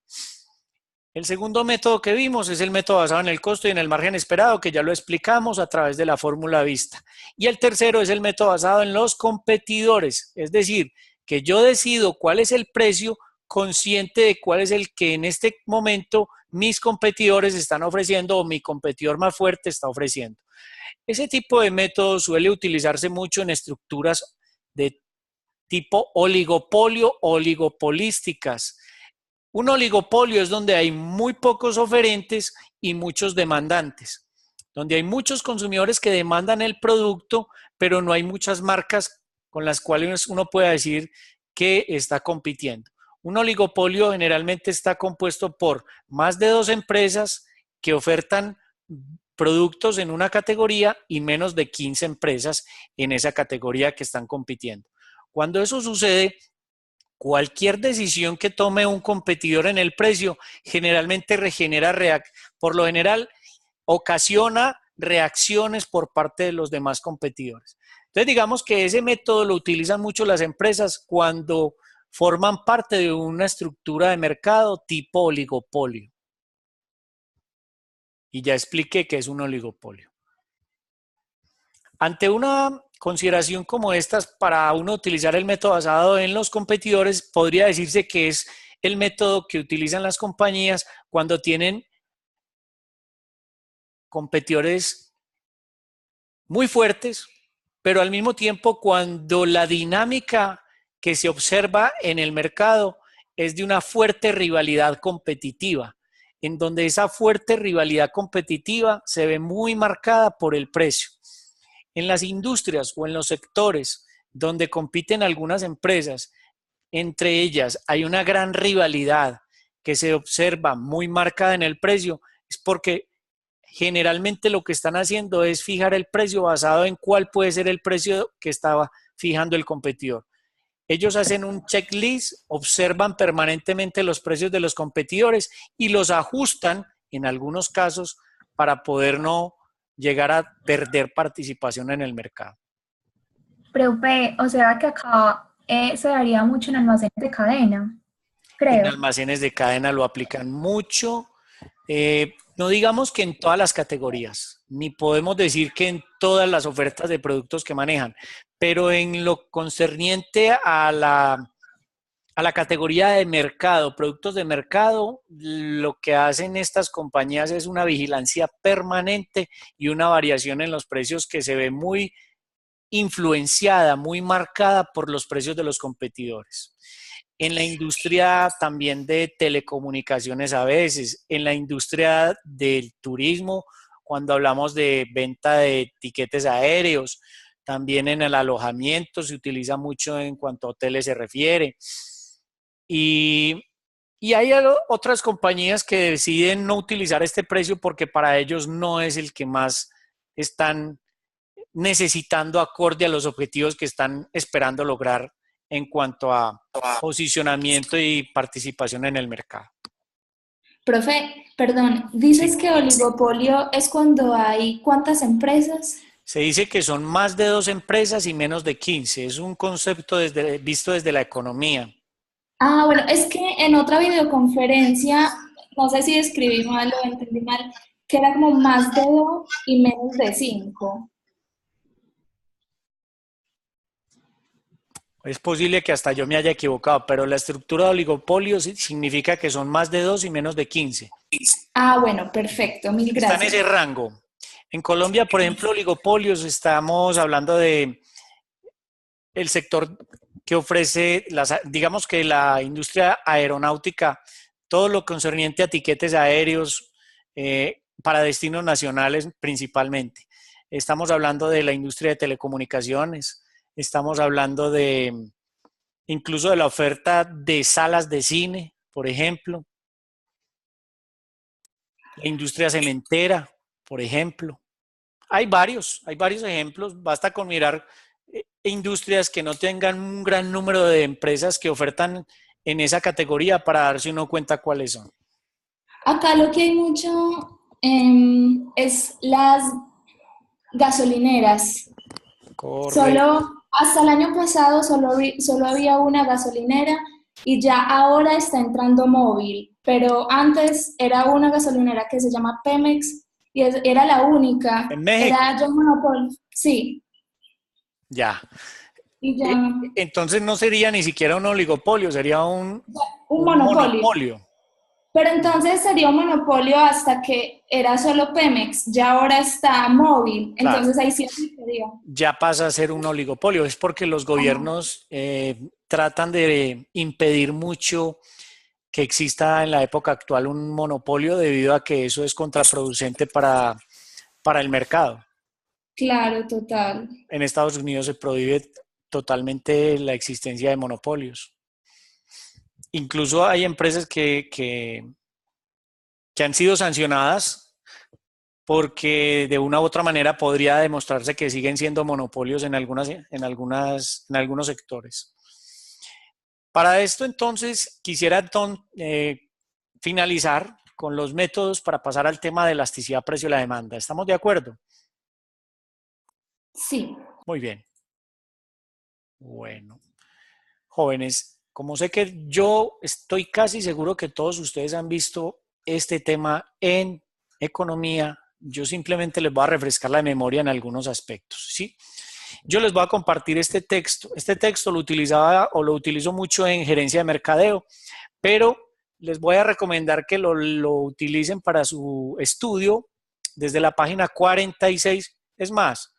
El segundo método que vimos es el método basado en el costo y en el margen esperado, que ya lo explicamos a través de la fórmula vista. Y el tercero es el método basado en los competidores, es decir, que yo decido cuál es el precio consciente de cuál es el que en este momento mis competidores están ofreciendo o mi competidor más fuerte está ofreciendo. Ese tipo de método suele utilizarse mucho en estructuras de tipo oligopolio o oligopolísticas. Un oligopolio es donde hay muy pocos oferentes y muchos demandantes. donde hay muchos consumidores que demandan el producto, pero no hay muchas marcas con las cuales uno pueda decir que está compitiendo. Un oligopolio generalmente está compuesto por más de 2 empresas que ofertan productos en una categoría y menos de 15 empresas en esa categoría que están compitiendo. Cuando eso sucede, cualquier decisión que tome un competidor en el precio generalmente por lo general ocasiona reacciones por parte de los demás competidores. Entonces, digamos que ese método lo utilizan mucho las empresas cuando forman parte de una estructura de mercado tipo oligopolio. Y ya expliqué qué es un oligopolio. Ante una consideración como estas, para uno utilizar el método basado en los competidores, podría decirse que es el método que utilizan las compañías cuando tienen competidores muy fuertes, pero al mismo tiempo cuando la dinámica que se observa en el mercado es de una fuerte rivalidad competitiva, en donde esa fuerte rivalidad competitiva se ve muy marcada por el precio. En las industrias o en los sectores donde compiten algunas empresas, entre ellas hay una gran rivalidad que se observa muy marcada en el precio, es porque generalmente lo que están haciendo es fijar el precio basado en cuál puede ser el precio que estaba fijando el competidor. Ellos hacen un checklist, observan permanentemente los precios de los competidores y los ajustan en algunos casos para poder no llegar a perder participación en el mercado. Profe, o sea que acá se daría mucho en almacenes de cadena, En creo. almacenes de cadena lo aplican mucho. No digamos que en todas las categorías, ni podemos decir que en todas las ofertas de productos que manejan, pero en lo concerniente a la categoría de mercado, productos de mercado, lo que hacen estas compañías es una vigilancia permanente y una variación en los precios que se ve muy influenciada, muy marcada por los precios de los competidores. En la industria también de telecomunicaciones a veces, en la industria del turismo, cuando hablamos de venta de tiquetes aéreos, también en el alojamiento se utiliza mucho en cuanto a hoteles se refiere. Y hay otras compañías que deciden no utilizar este precio porque para ellos no es el que más están necesitando acorde a los objetivos que están esperando lograr en cuanto a posicionamiento y participación en el mercado. Profe, perdón, dices Sí. que oligopolio es cuando hay ¿cuántas empresas? Se dice que son más de 2 empresas y menos de 15. Es un concepto visto desde la economía. Ah, bueno, es que en otra videoconferencia, no sé si escribí mal o entendí mal, que era como más de 2 y menos de 5. Es posible que hasta yo me haya equivocado, pero la estructura de oligopolio significa que son más de 2 y menos de 15. Ah, bueno, perfecto, mil Está en gracias. ese rango. En Colombia, por ejemplo, oligopolios, estamos hablando de el sector que ofrece, digamos que la industria aeronáutica, todo lo concerniente a tiquetes aéreos para destinos nacionales principalmente. Estamos hablando de la industria de telecomunicaciones, estamos hablando de incluso de la oferta de salas de cine, por ejemplo, la industria cementera, por ejemplo. Hay varios ejemplos, basta con mirar industrias que no tengan un gran número de empresas que ofertan en esa categoría para darse uno cuenta cuáles son. Acá lo que hay mucho es las gasolineras. Correcto. Hasta el año pasado solo había una gasolinera y ya ahora está entrando móvil, pero antes era una gasolinera que se llama Pemex y era la única. ¿En México? Era John Monopol, sí. Ya. Y ya Entonces no sería ni siquiera un oligopolio, sería un monopolio. monopolio. Pero entonces sería un monopolio hasta que era solo Pemex, ya ahora está móvil, Claro. entonces ahí sí sería. Ya pasa a ser un oligopolio, es porque los gobiernos tratan de impedir mucho que exista en la época actual un monopolio debido a que eso es contraproducente para para el mercado. Claro, total. En Estados Unidos se prohíbe totalmente la existencia de monopolios. Incluso hay empresas que han sido sancionadas porque de una u otra manera podría demostrarse que siguen siendo monopolios en algunos sectores. Para esto entonces quisiera finalizar con los métodos para pasar al tema de elasticidad precio de la demanda. ¿Estamos de acuerdo? Sí. Muy bien. Bueno, jóvenes, como sé que yo estoy casi seguro que todos ustedes han visto este tema en economía, yo simplemente les voy a refrescar la memoria en algunos aspectos, ¿sí? Yo les voy a compartir este texto. Este texto lo utilizaba o lo utilizo mucho en gerencia de mercadeo, pero les voy a recomendar que lo utilicen para su estudio desde la página 46. Es más,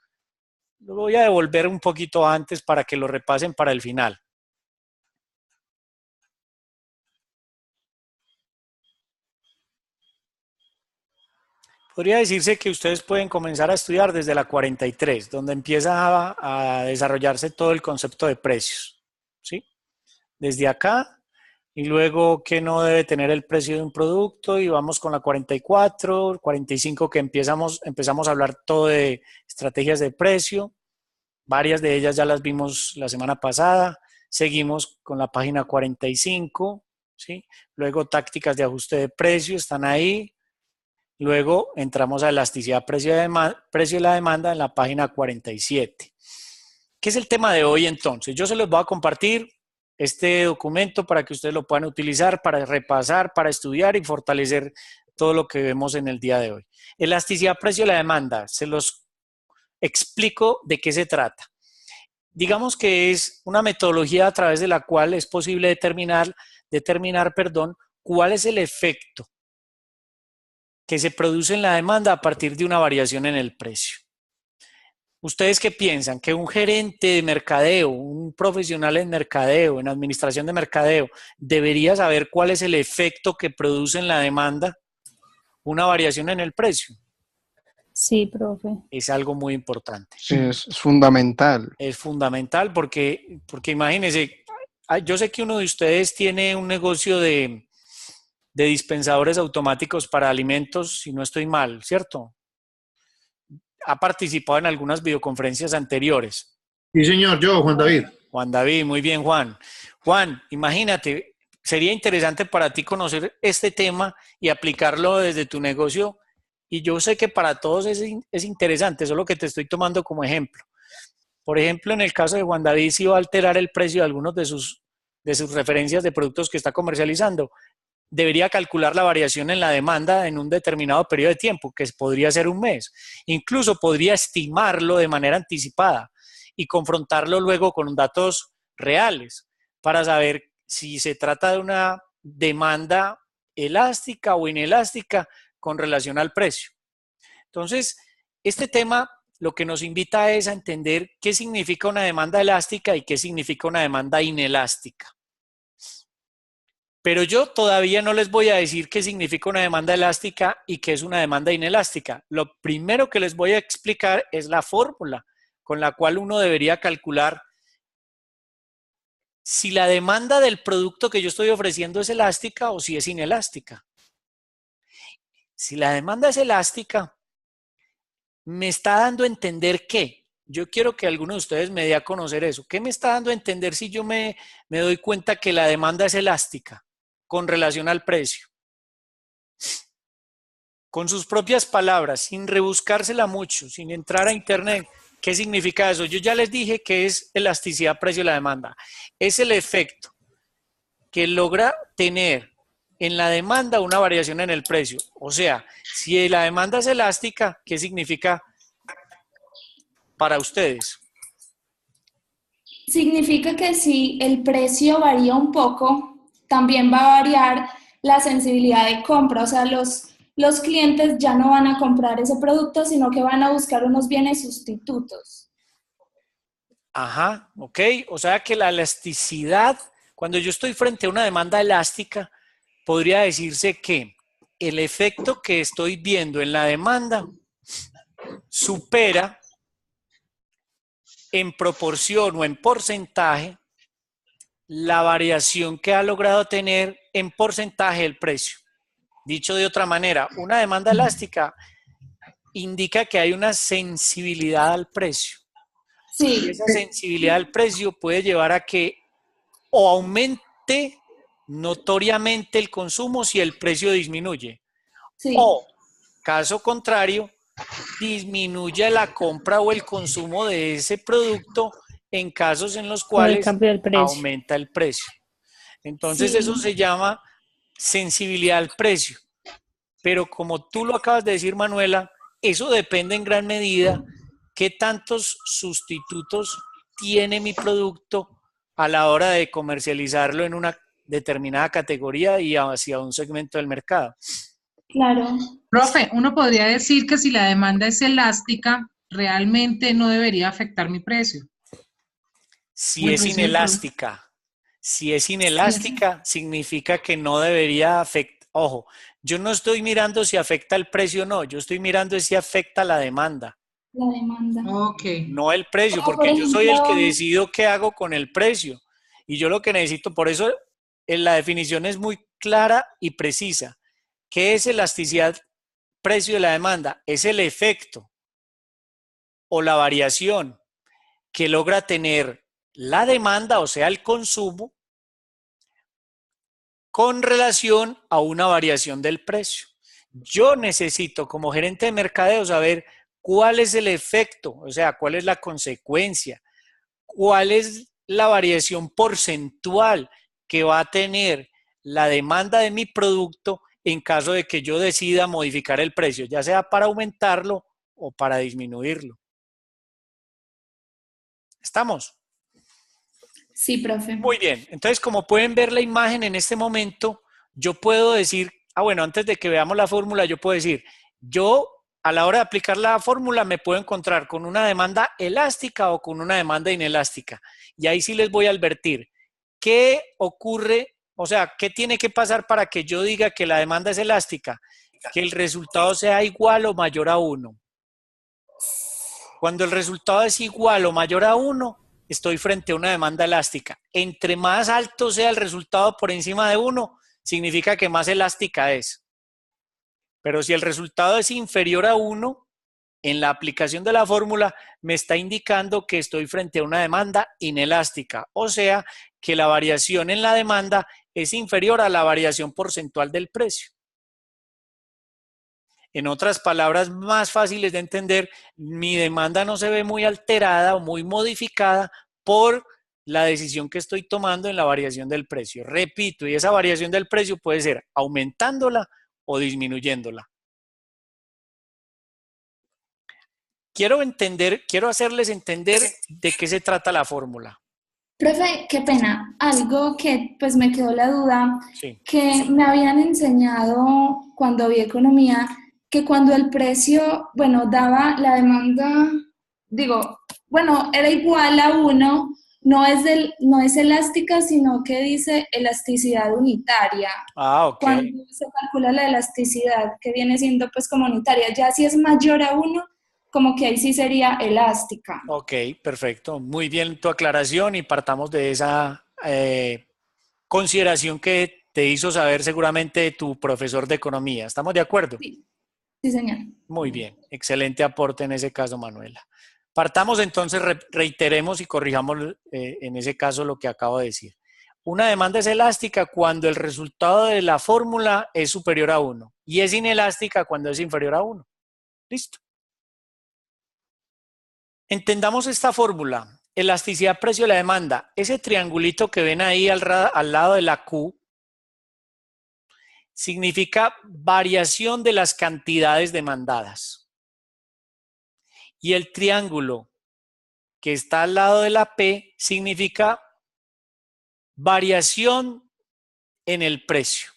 lo voy a devolver un poquito antes para que lo repasen para el final. Podría decirse que ustedes pueden comenzar a estudiar desde la 43, donde empieza a desarrollarse todo el concepto de precios, ¿sí? Desde acá, y luego qué no debe tener el precio de un producto, y vamos con la 44, 45, que empezamos a hablar todo de estrategias de precio. Varias de ellas ya las vimos la semana pasada. Seguimos con la página 45, ¿sí? Luego tácticas de ajuste de precio están ahí. Luego entramos a elasticidad precio de la demanda en la página 47. ¿Qué es el tema de hoy entonces? Yo se los voy a compartir este documento para que ustedes lo puedan utilizar, para repasar, para estudiar y fortalecer todo lo que vemos en el día de hoy. Elasticidad precio de la demanda, se los explico de qué se trata. Digamos que es una metodología a través de la cual es posible determinar cuál es el efecto que se produce en la demanda a partir de una variación en el precio. ¿Ustedes qué piensan? ¿Que un gerente de mercadeo, un profesional en mercadeo, en administración de mercadeo, debería saber cuál es el efecto que produce en la demanda una variación en el precio? Sí, profe. Es algo muy importante. Sí, es fundamental. Es fundamental porque imagínense, yo sé que uno de ustedes tiene un negocio de dispensadores automáticos para alimentos, si no estoy mal, ¿cierto? Ha participado en algunas videoconferencias anteriores. Sí, señor, yo, Juan David. Juan David, muy bien, Juan. Juan, imagínate, sería interesante para ti conocer este tema y aplicarlo desde tu negocio. Y yo sé que para todos es interesante, solo que te estoy tomando como ejemplo. Por ejemplo, en el caso de Juan David, si va a alterar el precio de algunos de sus referencias de productos que está comercializando, debería calcular la variación en la demanda en un determinado periodo de tiempo, que podría ser un mes. Incluso podría estimarlo de manera anticipada y confrontarlo luego con datos reales para saber si se trata de una demanda elástica o inelástica con relación al precio. Entonces, este tema lo que nos invita es a entender qué significa una demanda elástica y qué significa una demanda inelástica. Pero yo todavía no les voy a decir qué significa una demanda elástica y qué es una demanda inelástica. Lo primero que les voy a explicar es la fórmula con la cual uno debería calcular si la demanda del producto que yo estoy ofreciendo es elástica o si es inelástica. Si la demanda es elástica, me está dando a entender qué. Yo quiero que alguno de ustedes me dé a conocer eso. ¿Qué me está dando a entender si yo me doy cuenta que la demanda es elástica con relación al precio? Con sus propias palabras, sin rebuscársela mucho, sin entrar a internet. ¿Qué significa eso? Yo ya les dije que es elasticidad precio de la demanda. Es el efecto que logra tener en la demanda una variación en el precio. O sea, si la demanda es elástica, ¿qué significa para ustedes? Significa que si el precio varía un poco, también va a variar la sensibilidad de compra. O sea, los clientes ya no van a comprar ese producto, sino que van a buscar unos bienes sustitutos. Ajá, ok. O sea que la elasticidad, cuando yo estoy frente a una demanda elástica, podría decirse que el efecto que estoy viendo en la demanda supera en proporción o en porcentaje la variación que ha logrado tener en porcentaje el precio. Dicho de otra manera, una demanda elástica indica que hay una sensibilidad al precio. Y Sí, esa sensibilidad al precio puede llevar a que o aumente notoriamente el consumo si el precio disminuye, sí, o, caso contrario, disminuye la compra o el consumo de ese producto en casos en los Por el cuales cambio del precio. aumenta el precio. Entonces sí. eso se llama sensibilidad al precio. Pero como tú lo acabas de decir, Manuela, eso depende en gran medida qué tantos sustitutos tiene mi producto a la hora de comercializarlo en una determinada categoría y hacia un segmento del mercado. Claro. Profe, uno podría decir que si la demanda es elástica, realmente no debería afectar mi precio. Si O el es precio del producto. inelástica, si es inelástica, significa que no debería afectar. Ojo, yo no estoy mirando si afecta el precio o no, yo estoy mirando si afecta la demanda, La demanda. Ok. no el precio, Como por porque yo soy el que ejemplo, decido qué hago con el precio. Y yo lo que necesito, por eso en la definición es muy clara y precisa. ¿Qué es elasticidad precio de la demanda? Es el efecto o la variación que logra tener la demanda, o sea, el consumo, con relación a una variación del precio. Yo necesito, como gerente de mercadeo, saber cuál es el efecto, o sea, cuál es la consecuencia, cuál es la variación porcentual que va a tener la demanda de mi producto en caso de que yo decida modificar el precio, ya sea para aumentarlo o para disminuirlo. ¿Estamos? sí, profe. Muy bien, entonces como pueden ver la imagen en este momento, yo puedo decir, bueno, antes de que veamos la fórmula, yo puedo decir, yo a la hora de aplicar la fórmula me puedo encontrar con una demanda elástica o con una demanda inelástica. Y ahí sí les voy a advertir, ¿qué ocurre? O sea, ¿qué tiene que pasar para que yo diga que la demanda es elástica? Que el resultado sea igual o mayor a 1. Cuando el resultado es igual o mayor a 1, estoy frente a una demanda elástica. Entre más alto sea el resultado por encima de 1, significa que más elástica es. Pero si el resultado es inferior a 1, en la aplicación de la fórmula me está indicando que estoy frente a una demanda inelástica, o sea, que la variación en la demanda es inferior a la variación porcentual del precio. En otras palabras más fáciles de entender, mi demanda no se ve muy alterada o muy modificada por la decisión que estoy tomando en la variación del precio. Repito, y esa variación del precio puede ser aumentándola o disminuyéndola. Quiero hacerles entender de qué se trata la fórmula. Profe, qué pena. Algo que pues me quedó la duda, Sí. que me habían enseñado cuando vi economía, que cuando el precio, bueno, daba la demanda, digo, bueno, era igual a 1, no es elástica, sino que dice elasticidad unitaria. Ah, ok. Cuando se calcula la elasticidad, que viene siendo pues como unitaria, ya si es mayor a 1, como que ahí sí sería elástica. Ok, perfecto. Muy bien tu aclaración y partamos de esa consideración que te hizo saber seguramente tu profesor de economía. ¿Estamos de acuerdo? Sí, sí, señor. Muy bien, excelente aporte en ese caso, Manuela. Partamos entonces, reiteremos y corrijamos en ese caso lo que acabo de decir. Una demanda es elástica cuando el resultado de la fórmula es superior a 1 y es inelástica cuando es inferior a 1. Listo. Entendamos esta fórmula. Elasticidad precio de la demanda. Ese triangulito que ven ahí al lado de la Q significa variación de las cantidades demandadas. Y el triángulo que está al lado de la P significa variación en el precio.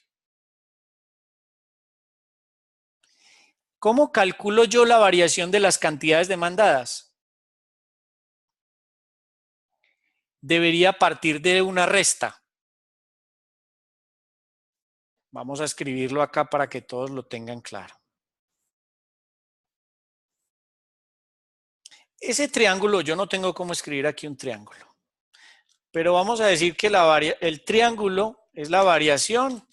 ¿Cómo calculo yo la variación de las cantidades demandadas? Debería partir de una resta. Vamos a escribirlo acá para que todos lo tengan claro. Ese triángulo, yo no tengo cómo escribir aquí un triángulo, pero vamos a decir que el triángulo es la variación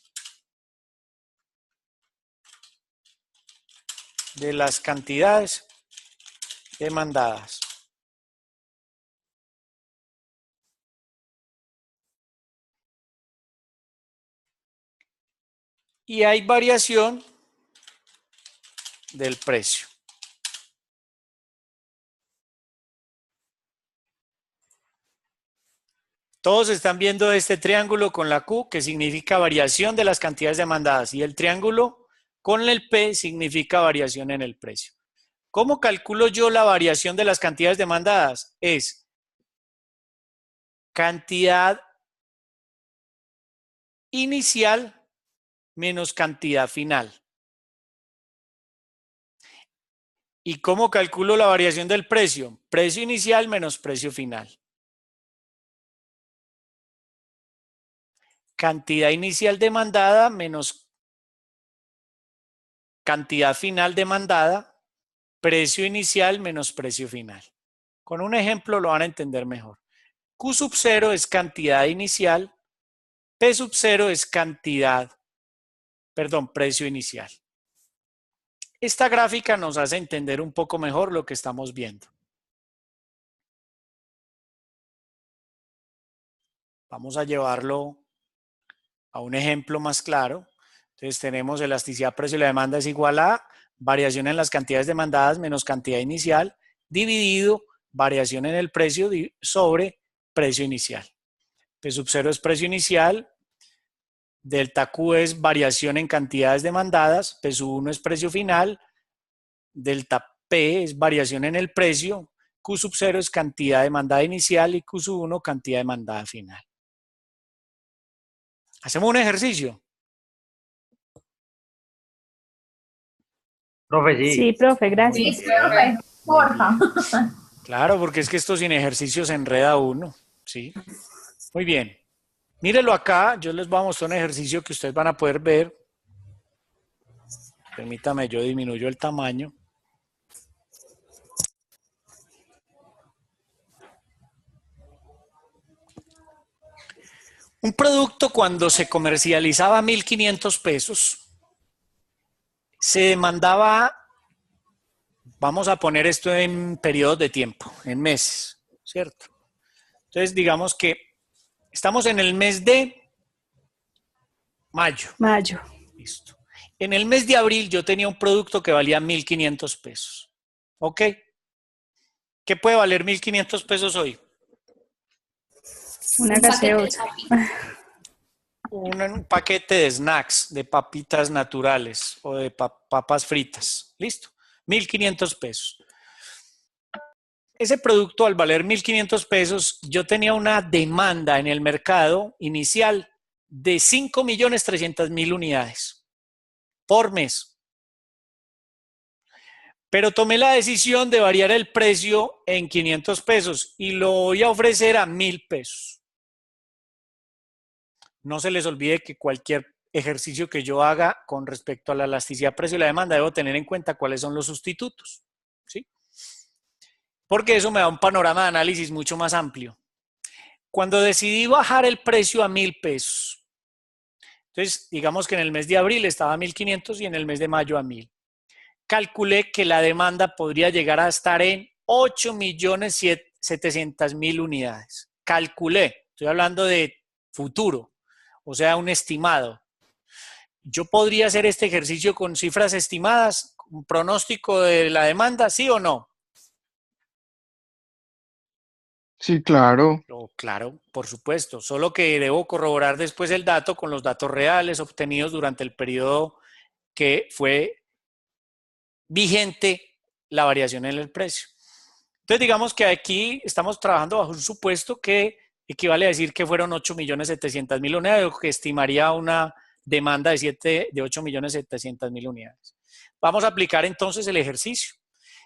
de las cantidades demandadas. Y hay variación del precio. Todos están viendo este triángulo con la Q, que significa variación de las cantidades demandadas, y el triángulo con el P significa variación en el precio. ¿Cómo calculo yo la variación de las cantidades demandadas? Es cantidad inicial menos cantidad final. ¿Y cómo calculo la variación del precio? Precio inicial menos precio final. Cantidad inicial demandada menos cantidad final demandada, precio inicial menos precio final. Con un ejemplo lo van a entender mejor. Q sub 0 es cantidad inicial, P sub 0 es precio inicial. Esta gráfica nos hace entender un poco mejor lo que estamos viendo. Vamos a llevarlo a un ejemplo más claro. Entonces tenemos elasticidad precio y la demanda es igual a variación en las cantidades demandadas menos cantidad inicial dividido variación en el precio sobre precio inicial. P sub 0 es precio inicial, delta Q es variación en cantidades demandadas, P sub 1 es precio final, delta P es variación en el precio, Q sub 0 es cantidad demandada inicial y Q sub 1 cantidad demandada final. Hacemos un ejercicio. Profe, sí. Sí, profe, gracias. Sí, profe, porfa. Claro, porque es que esto sin ejercicio se enreda uno, ¿sí? Muy bien. Mírenlo acá, yo les voy a mostrar un ejercicio que ustedes van a poder ver. Permítame, yo disminuyo el tamaño. Un producto cuando se comercializaba a 1.500 pesos, se demandaba, vamos a poner esto en periodos de tiempo, en meses, ¿cierto? Entonces digamos que estamos en el mes de mayo. Mayo. Listo. En el mes de abril yo tenía un producto que valía 1.500 pesos. ¿Ok? ¿Qué puede valer 1.500 pesos hoy? Una Un paquete de gaseosa. papitas. Un paquete de snacks, de papitas naturales o de papas fritas. Listo. 1.500 pesos. Ese producto al valer 1.500 pesos, yo tenía una demanda en el mercado inicial de 5.300.000 unidades por mes. Pero tomé la decisión de variar el precio en 500 pesos y lo voy a ofrecer a 1.000 pesos. No se les olvide que cualquier ejercicio que yo haga con respecto a la elasticidad precio y la demanda, debo tener en cuenta cuáles son los sustitutos, ¿sí? Porque eso me da un panorama de análisis mucho más amplio. Cuando decidí bajar el precio a 1.000 pesos, entonces digamos que en el mes de abril estaba a 1.500 y en el mes de mayo a 1.000. Calculé que la demanda podría llegar a estar en 8.700.000 unidades. Calculé, estoy hablando de futuro, o sea, un estimado. ¿Yo podría hacer este ejercicio con cifras estimadas, un pronóstico de la demanda, sí o no? Sí, claro. Claro, por supuesto, solo que debo corroborar después el dato con los datos reales obtenidos durante el periodo que fue vigente la variación en el precio. Entonces digamos que aquí estamos trabajando bajo un supuesto que equivale a decir que fueron 8.700.000 unidades, o que estimaría una demanda de 8.700.000 unidades. Vamos a aplicar entonces el ejercicio.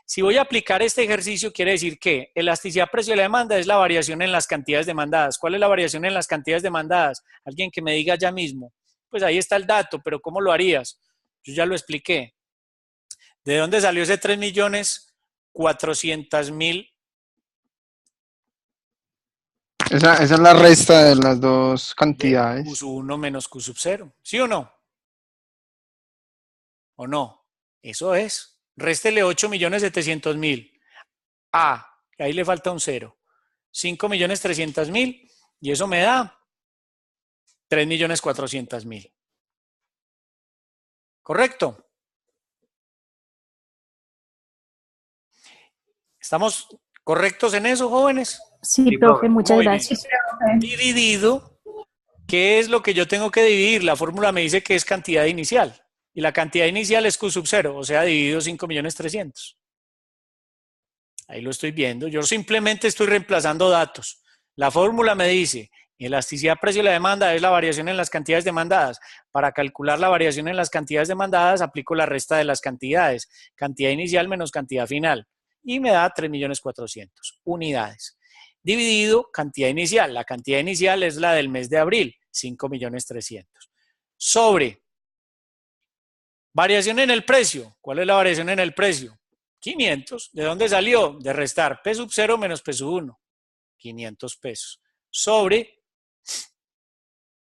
Si voy a aplicar este ejercicio, quiere decir que elasticidad precio de la demanda es la variación en las cantidades demandadas. ¿Cuál es la variación en las cantidades demandadas? Alguien que me diga ya mismo. Pues ahí está el dato, pero ¿cómo lo harías? Yo ya lo expliqué. ¿De dónde salió ese 3.400.000 400.000. Esa es la resta de las dos cantidades. Q sub 1 menos Q sub 0. ¿Sí o no? ¿O no? Eso es. Réstele 8.700.000. Ahí le falta un 0. 5.300.000 y eso me da 3.400.000. ¿Correcto? ¿Estamos correctos en eso, jóvenes? Sí, Sí, profe, profe. muchas Muy bien. gracias. Dividido, ¿qué es lo que yo tengo que dividir? La fórmula me dice que es cantidad inicial. Y la cantidad inicial es Q sub 0, o sea, dividido 5.300.000. Ahí lo estoy viendo. Yo simplemente estoy reemplazando datos. La fórmula me dice, elasticidad precio de la demanda es la variación en las cantidades demandadas. Para calcular la variación en las cantidades demandadas, aplico la resta de las cantidades. Cantidad inicial menos cantidad final. Y me da 3.400.000 unidades. Dividido cantidad inicial. La cantidad inicial es la del mes de abril, 5.300.000. Sobre variación en el precio. ¿Cuál es la variación en el precio? 500. ¿De dónde salió? De restar P sub 0 menos P sub 1. 500 pesos. Sobre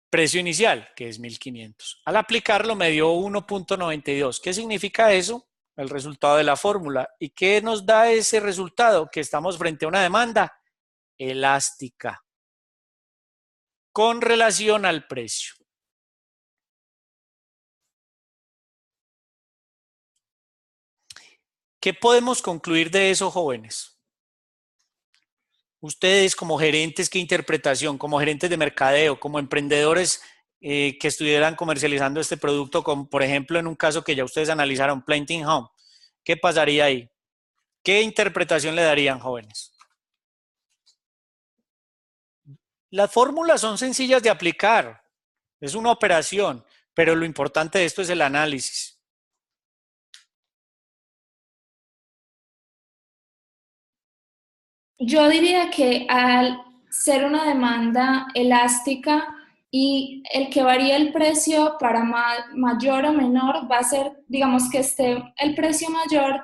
precio inicial, que es 1.500. Al aplicarlo me dio 1.92. ¿Qué significa eso? El resultado de la fórmula. ¿Y qué nos da ese resultado? Que estamos frente a una demanda elástica con relación al precio. ¿Qué podemos concluir de eso, jóvenes? Ustedes como gerentes, ¿qué interpretación? Como gerentes de mercadeo, como emprendedores que estuvieran comercializando este producto, como por ejemplo en un caso que ya ustedes analizaron, Planting Home. ¿Qué pasaría ahí? ¿Qué interpretación le darían, jóvenes? Las fórmulas son sencillas de aplicar. Es una operación, pero lo importante de esto es el análisis. Yo diría que al ser una demanda elástica y el que varía el precio para mayor o menor va a ser, digamos que el precio mayor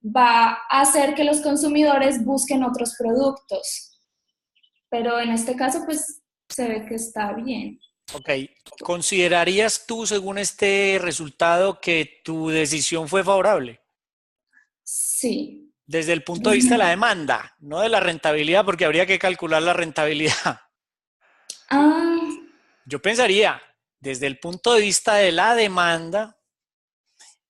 va a hacer que los consumidores busquen otros productos. Pero en este caso, pues se ve que está bien. Ok, ¿considerarías tú, según este resultado, que tu decisión fue favorable? Sí. Desde el punto de vista de la demanda, no de la rentabilidad, porque habría que calcular la rentabilidad. Yo pensaría, desde el punto de vista de la demanda,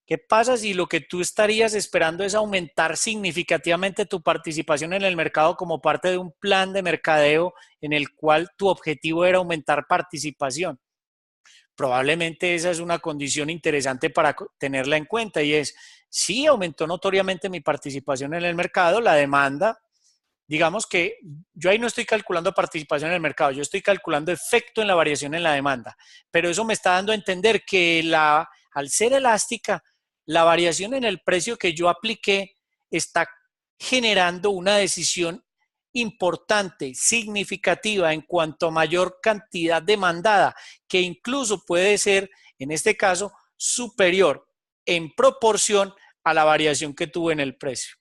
¿qué pasa si lo que tú estarías esperando es aumentar significativamente tu participación en el mercado como parte de un plan de mercadeo en el cual tu objetivo era aumentar participación? Probablemente esa es una condición interesante para tenerla en cuenta y es, sí aumentó notoriamente mi participación en el mercado, la demanda, digamos que yo ahí no estoy calculando participación en el mercado, yo estoy calculando efecto en la variación en la demanda, pero eso me está dando a entender que al ser elástica, la variación en el precio que yo apliqué está generando una decisión importante, significativa en cuanto a mayor cantidad demandada, que incluso puede ser, en este caso, superior en proporción a la variación que tuve en el precio.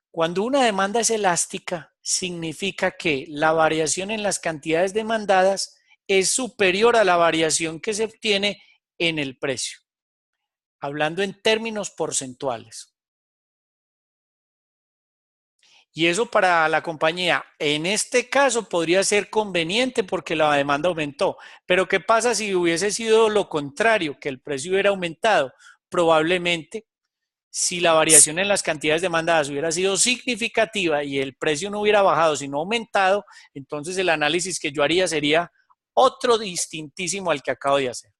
Cuando una demanda es elástica, significa que la variación en las cantidades demandadas es superior a la variación que se obtiene en el precio, hablando en términos porcentuales. Y eso para la compañía, en este caso, podría ser conveniente porque la demanda aumentó. Pero ¿qué pasa si hubiese sido lo contrario, que el precio hubiera aumentado? Probablemente, si la variación en las cantidades demandadas hubiera sido significativa y el precio no hubiera bajado, sino aumentado, entonces el análisis que yo haría sería otro distintísimo al que acabo de hacer.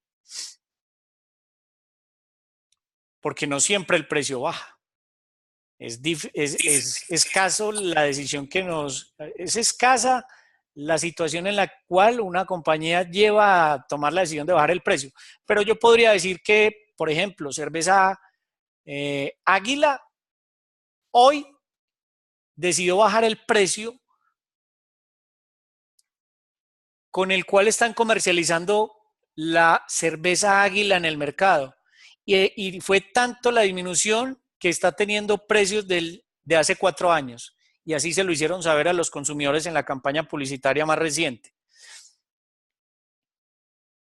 Porque no siempre el precio baja. Es escaso la decisión es escasa la situación en la cual una compañía lleva a tomar la decisión de bajar el precio. Pero yo podría decir que, por ejemplo, cerveza Águila hoy decidió bajar el precio con el cual están comercializando la cerveza Águila en el mercado. Y fue tanto la disminución que está teniendo precios de hace 4 años. Y así se lo hicieron saber a los consumidores en la campaña publicitaria más reciente.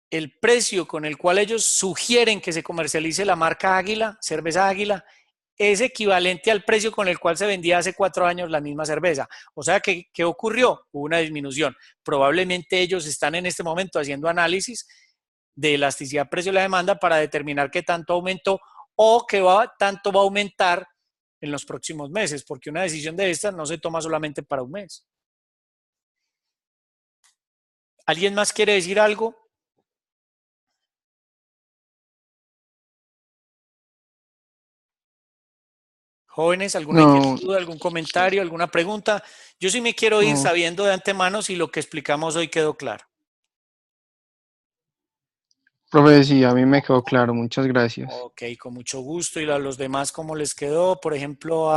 El precio con el cual ellos sugieren que se comercialice la marca Águila, cerveza Águila, es equivalente al precio con el cual se vendía hace 4 años la misma cerveza. O sea, ¿qué ocurrió? Hubo una disminución. Probablemente ellos están en este momento haciendo análisis de elasticidad precio y la demanda para determinar qué tanto aumentó o qué tanto va a aumentar en los próximos meses, porque una decisión de estas no se toma solamente para un mes. ¿Alguien más quiere decir algo? Jóvenes, ¿alguna inquietud, algún comentario, alguna pregunta? Yo sí me quiero ir sabiendo de antemano si lo que explicamos hoy quedó claro. Profe, sí, a mí me quedó claro, muchas gracias. Ok, con mucho gusto. ¿Y a los demás cómo les quedó? Por ejemplo,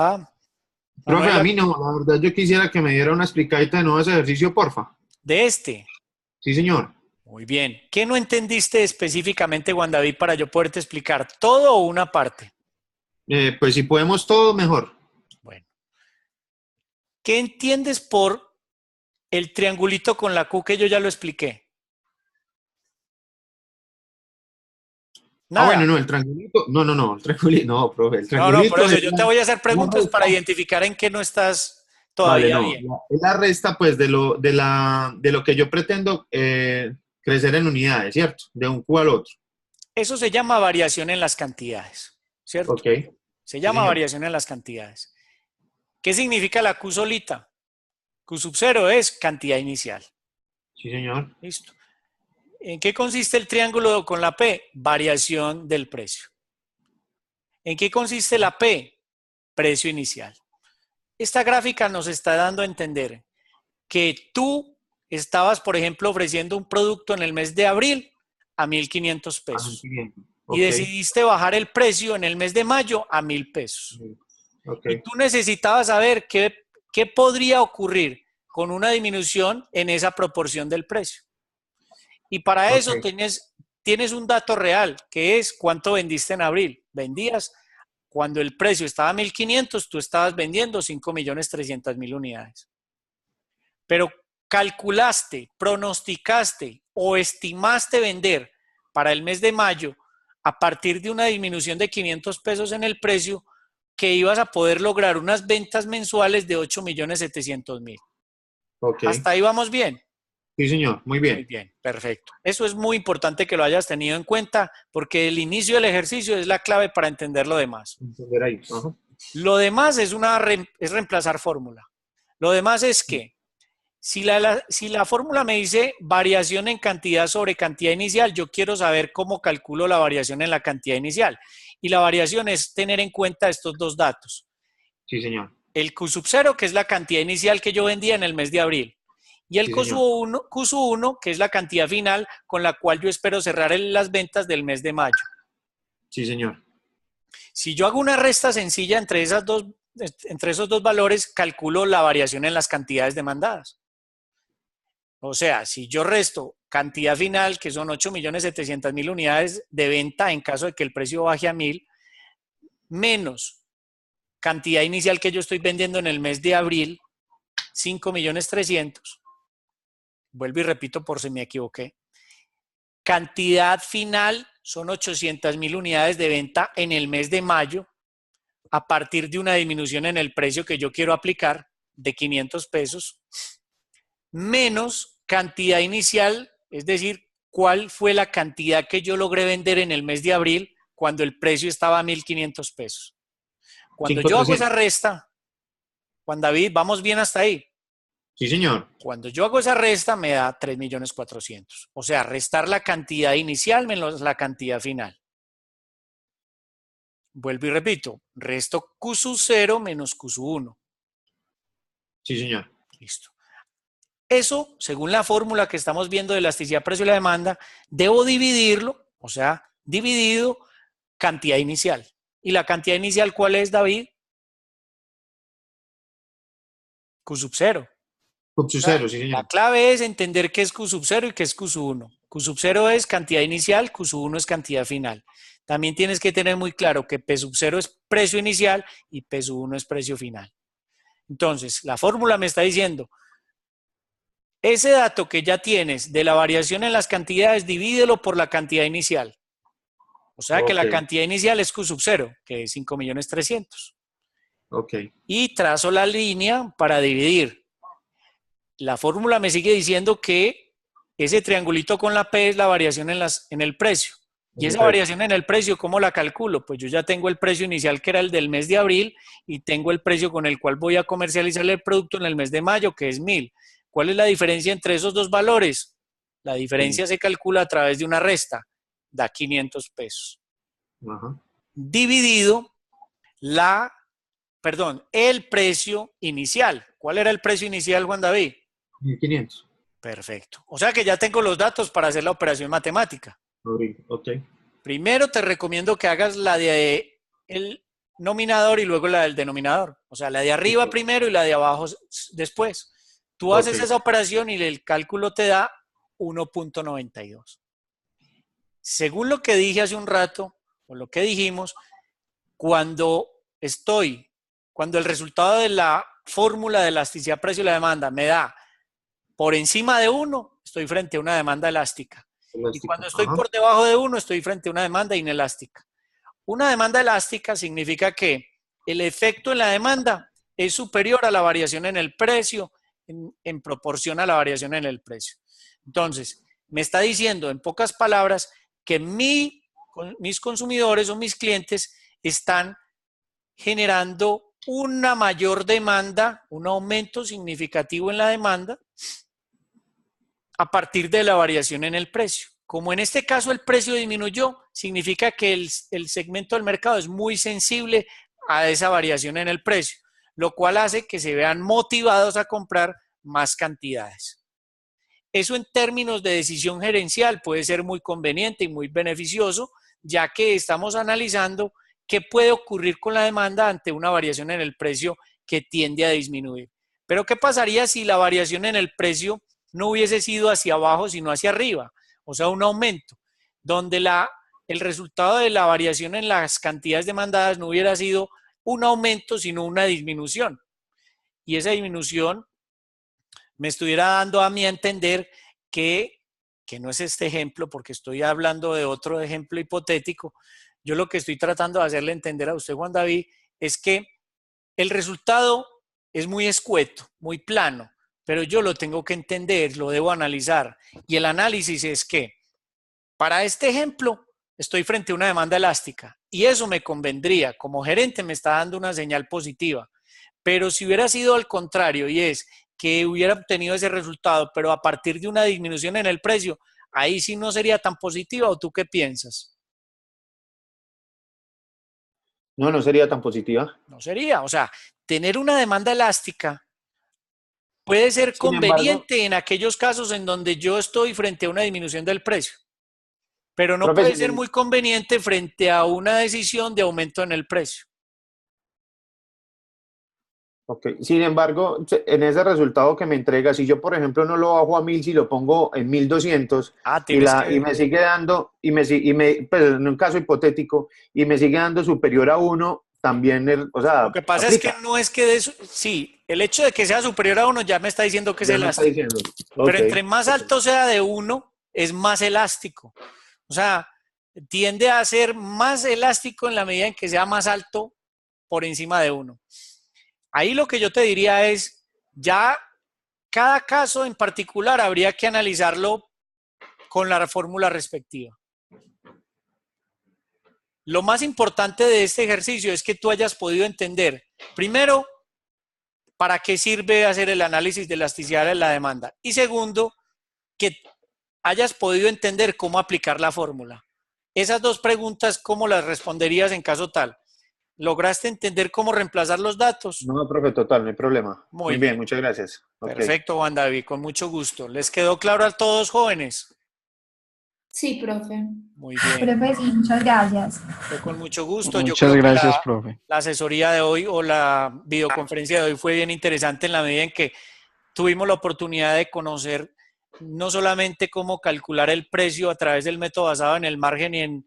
Profe, Manuela, a mí no, la verdad yo quisiera que me diera una explicadita de nuevo ese ejercicio, porfa. ¿de este? Sí, señor. Muy bien. ¿Qué no entendiste específicamente, Juan David, para yo poderte explicar? ¿Todo o una parte? Pues si podemos todo, mejor. Bueno. ¿Qué entiendes por el triangulito con la Q que yo ya lo expliqué? Nada. Bueno, no, el triangulito. No, el triangulito. No, profe, el triangulito. No, por eso yo te voy a hacer preguntas para identificar en qué no estás todavía bien. Es la resta, pues, de lo que yo pretendo crecer en unidades, ¿cierto? De un Q al otro. Eso se llama variación en las cantidades, ¿cierto? Ok. Se llama Sí, variación en las cantidades. ¿Qué significa la Q solita? Q sub 0 es cantidad inicial. Sí, señor. Listo. ¿En qué consiste el triángulo con la P? Variación del precio. ¿En qué consiste la P? Precio inicial. Esta gráfica nos está dando a entender que tú estabas, por ejemplo, ofreciendo un producto en el mes de abril a 1.500 pesos. Okay. Y decidiste bajar el precio en el mes de mayo a 1.000 pesos. Okay. Y tú necesitabas saber qué podría ocurrir con una disminución en esa proporción del precio. Y para eso tienes un dato real, que es cuánto vendiste en abril. Vendías, cuando el precio estaba a 1.500, tú estabas vendiendo 5.300.000 unidades. Pero calculaste, pronosticaste o estimaste vender para el mes de mayo a partir de una disminución de 500 pesos en el precio, que ibas a poder lograr unas ventas mensuales de 8.700.000. ¿Hasta ahí vamos bien? Sí, señor, muy bien. Muy bien, perfecto. Eso es muy importante que lo hayas tenido en cuenta, porque el inicio del ejercicio es la clave para entender lo demás. Entender ahí. Ajá. Lo demás es reemplazar fórmula. Lo demás es que si la fórmula me dice variación en cantidad sobre cantidad inicial, yo quiero saber cómo calculo la variación en la cantidad inicial. Y la variación es tener en cuenta estos dos datos. Sí, señor. El Q sub 0, que es la cantidad inicial que yo vendía en el mes de abril. Y el Q sub 1, que es la cantidad final con la cual yo espero cerrar las ventas del mes de mayo. Sí, señor. Si yo hago una resta sencilla entre esos dos valores, calculo la variación en las cantidades demandadas. O sea, si yo resto cantidad final, que son 8.700.000 unidades de venta en caso de que el precio baje a 1.000, menos cantidad inicial que yo estoy vendiendo en el mes de abril, 5.300.000, vuelvo y repito por si me equivoqué, cantidad final son 800.000 unidades de venta en el mes de mayo, a partir de una disminución en el precio que yo quiero aplicar de 500 pesos, menos cantidad inicial, es decir, cuál fue la cantidad que yo logré vender en el mes de abril cuando el precio estaba a 1.500 pesos. Cuando yo hago esa resta, Juan David, ¿vamos bien hasta ahí? Sí, señor. Cuando yo hago esa resta me da 3.400.000. O sea, restar la cantidad inicial menos la cantidad final. Vuelvo y repito, resto Q sub 0 menos Q sub 1. Sí, señor. Listo. Eso, según la fórmula que estamos viendo de elasticidad, precio y la demanda, debo dividirlo, o sea, dividido cantidad inicial. ¿Y la cantidad inicial cuál es, David? Q sub 0. Q sub 0, sí, señor. La clave es entender qué es Q sub 0 y qué es Q sub 1. Q sub 0 es cantidad inicial, Q sub 1 es cantidad final. también tienes que tener muy claro que P sub 0 es precio inicial y P sub 1 es precio final. Entonces, la fórmula me está diciendo, ese dato que ya tienes de la variación en las cantidades, divídelo por la cantidad inicial. O sea que la cantidad inicial es Q sub 0, que es 5.300.000. Ok. Y trazo la línea para dividir. La fórmula me sigue diciendo que ese triangulito con la P es la variación en el precio. Y esa variación en el precio, ¿cómo la calculo? Pues yo ya tengo el precio inicial que era el del mes de abril y tengo el precio con el cual voy a comercializar el producto en el mes de mayo, que es 1.000. ¿Cuál es la diferencia entre esos dos valores? La diferencia se calcula a través de una resta, da 500 pesos. Ajá. Dividido el precio inicial. ¿Cuál era el precio inicial, Juan David? 1.500. Perfecto. O sea que ya tengo los datos para hacer la operación matemática. Ok. Primero te recomiendo que hagas la de el nominador y luego la del denominador. O sea, la de arriba primero y la de abajo después. Tú haces esa operación y el cálculo te da 1.92. Según lo que dije hace un rato, o lo que dijimos, cuando el resultado de la fórmula de elasticidad precio y la demanda me da por encima de 1, estoy frente a una demanda elástica. Y cuando estoy por debajo de 1, estoy frente a una demanda inelástica. Una demanda elástica significa que el efecto en la demanda es superior a la variación en el precio en proporción a la variación en el precio. Entonces, me está diciendo en pocas palabras que mis consumidores o mis clientes están generando una mayor demanda, un aumento significativo en la demanda a partir de la variación en el precio. Como en este caso el precio disminuyó, significa que el segmento del mercado es muy sensible a esa variación en el precio, lo cual hace que se vean motivados a comprar más cantidades. Eso en términos de decisión gerencial puede ser muy conveniente y muy beneficioso, ya que estamos analizando qué puede ocurrir con la demanda ante una variación en el precio que tiende a disminuir. Pero ¿qué pasaría si la variación en el precio no hubiese sido hacia abajo, sino hacia arriba? O sea, un aumento, donde el resultado de la variación en las cantidades demandadas no hubiera sido un aumento, sino una disminución. Y esa disminución me estuviera dando a mí a entender que no es este ejemplo, porque estoy hablando de otro ejemplo hipotético. Yo lo que estoy tratando de hacerle entender a usted, Juan David, es que el resultado es muy escueto, muy plano, pero yo lo tengo que entender, lo debo analizar. Y el análisis es que, para este ejemplo, estoy frente a una demanda elástica y eso me convendría. Como gerente me está dando una señal positiva. Pero si hubiera sido al contrario y es que hubiera obtenido ese resultado, pero a partir de una disminución en el precio, ahí sí no sería tan positiva, ¿o tú qué piensas? No, no sería tan positiva. No sería. O sea, tener una demanda elástica puede ser conveniente en aquellos casos en donde yo estoy frente a una disminución del precio, pero no puede ser muy conveniente frente a una decisión de aumento en el precio. Ok. Sin embargo, en ese resultado que me entrega, si yo, por ejemplo, no lo bajo a 1.000, si lo pongo en 1.200 y me sigue dando, pues en un caso hipotético, y me sigue dando superior a 1, también, o sea, lo que pasa aplica. Es que no es que de eso, sí, el hecho de que sea superior a 1 ya me está diciendo que es elástico. Pero entre más alto sea de 1, es más elástico. O sea, tiende a ser más elástico en la medida en que sea más alto por encima de 1. Ahí lo que yo te diría es, ya cada caso en particular habría que analizarlo con la fórmula respectiva. Lo más importante de este ejercicio es que tú hayas podido entender, primero, para qué sirve hacer el análisis de elasticidad de la demanda. Y segundo, que hayas podido entender cómo aplicar la fórmula. Esas dos preguntas, ¿cómo las responderías en caso tal? ¿Lograste entender cómo reemplazar los datos? No, profe, total, no hay problema. Muy bien, muchas gracias. Perfecto, Juan David, con mucho gusto. ¿Les quedó claro a todos, jóvenes? Sí, profe. Muy bien. Profe, sí, muchas gracias. Fue con mucho gusto. Muchas gracias, profe. La asesoría de hoy o la videoconferencia de hoy fue bien interesante en la medida en que tuvimos la oportunidad de conocer no solamente cómo calcular el precio a través del método basado en el margen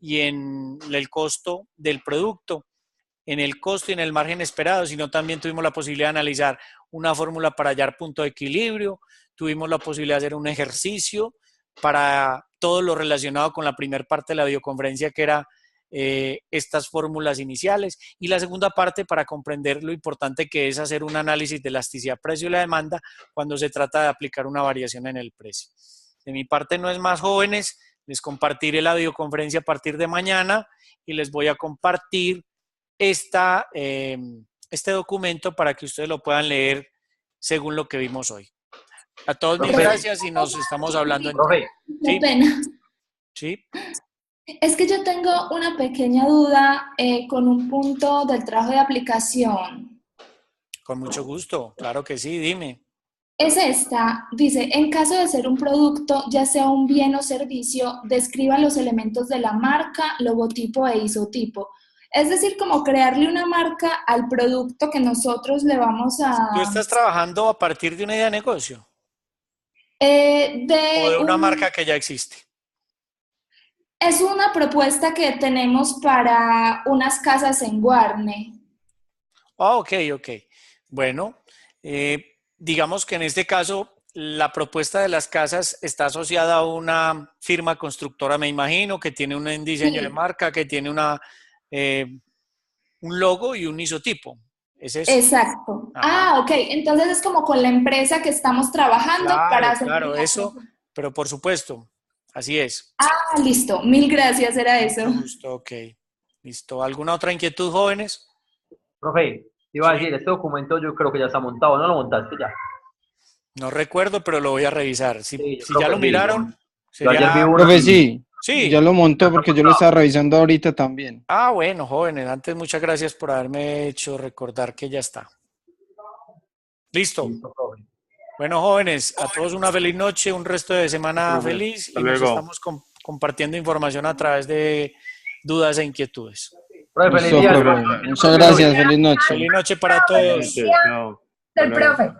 y en el costo del producto, en el costo y en el margen esperado, sino también tuvimos la posibilidad de analizar una fórmula para hallar punto de equilibrio, tuvimos la posibilidad de hacer un ejercicio para todo lo relacionado con la primera parte de la videoconferencia, que era estas fórmulas iniciales, y la segunda parte para comprender lo importante que es hacer un análisis de elasticidad precio y la demanda cuando se trata de aplicar una variación en el precio. De mi parte no es más, jóvenes, les compartiré la videoconferencia a partir de mañana y les voy a compartir este documento para que ustedes lo puedan leer según lo que vimos hoy. A todos mil gracias y nos estamos hablando. Qué pena. Sí. Es que yo tengo una pequeña duda con un punto del trabajo de aplicación. Con mucho gusto, claro que sí, dime. Es esta, dice, en caso de ser un producto, ya sea un bien o servicio, describa los elementos de la marca, logotipo e isotipo. Es decir, como crearle una marca al producto que nosotros le vamos a... ¿Tú estás trabajando a partir de una idea de negocio? ¿O de una marca que ya existe? Es una propuesta que tenemos para unas casas en Guarne. Ok. Bueno, digamos que en este caso la propuesta de las casas está asociada a una firma constructora, me imagino, que tiene un diseño de marca, que tiene un logo y un isotipo. ¿Es eso? Exacto. Ok. Entonces es como con la empresa que estamos trabajando para hacer... Claro, eso, pero por supuesto, así es. Listo. Mil gracias, era eso. Justo, ok. Listo. ¿Alguna otra inquietud, jóvenes? Profe, iba a decir, este documento yo creo que ya está montado, ¿no lo montaste ya? No recuerdo, pero lo voy a revisar. Si ya lo miraron, Profe, sí. Sí. Ya lo montó porque yo lo estaba revisando ahorita también. Bueno, jóvenes, antes muchas gracias por haberme hecho recordar que ya está. Listo. Bueno, jóvenes, a todos una feliz noche, un resto de semana feliz y nos estamos compartiendo información a través de dudas e inquietudes. Profe, feliz día. Muchas gracias, feliz noche. Feliz noche para todos. Del profe.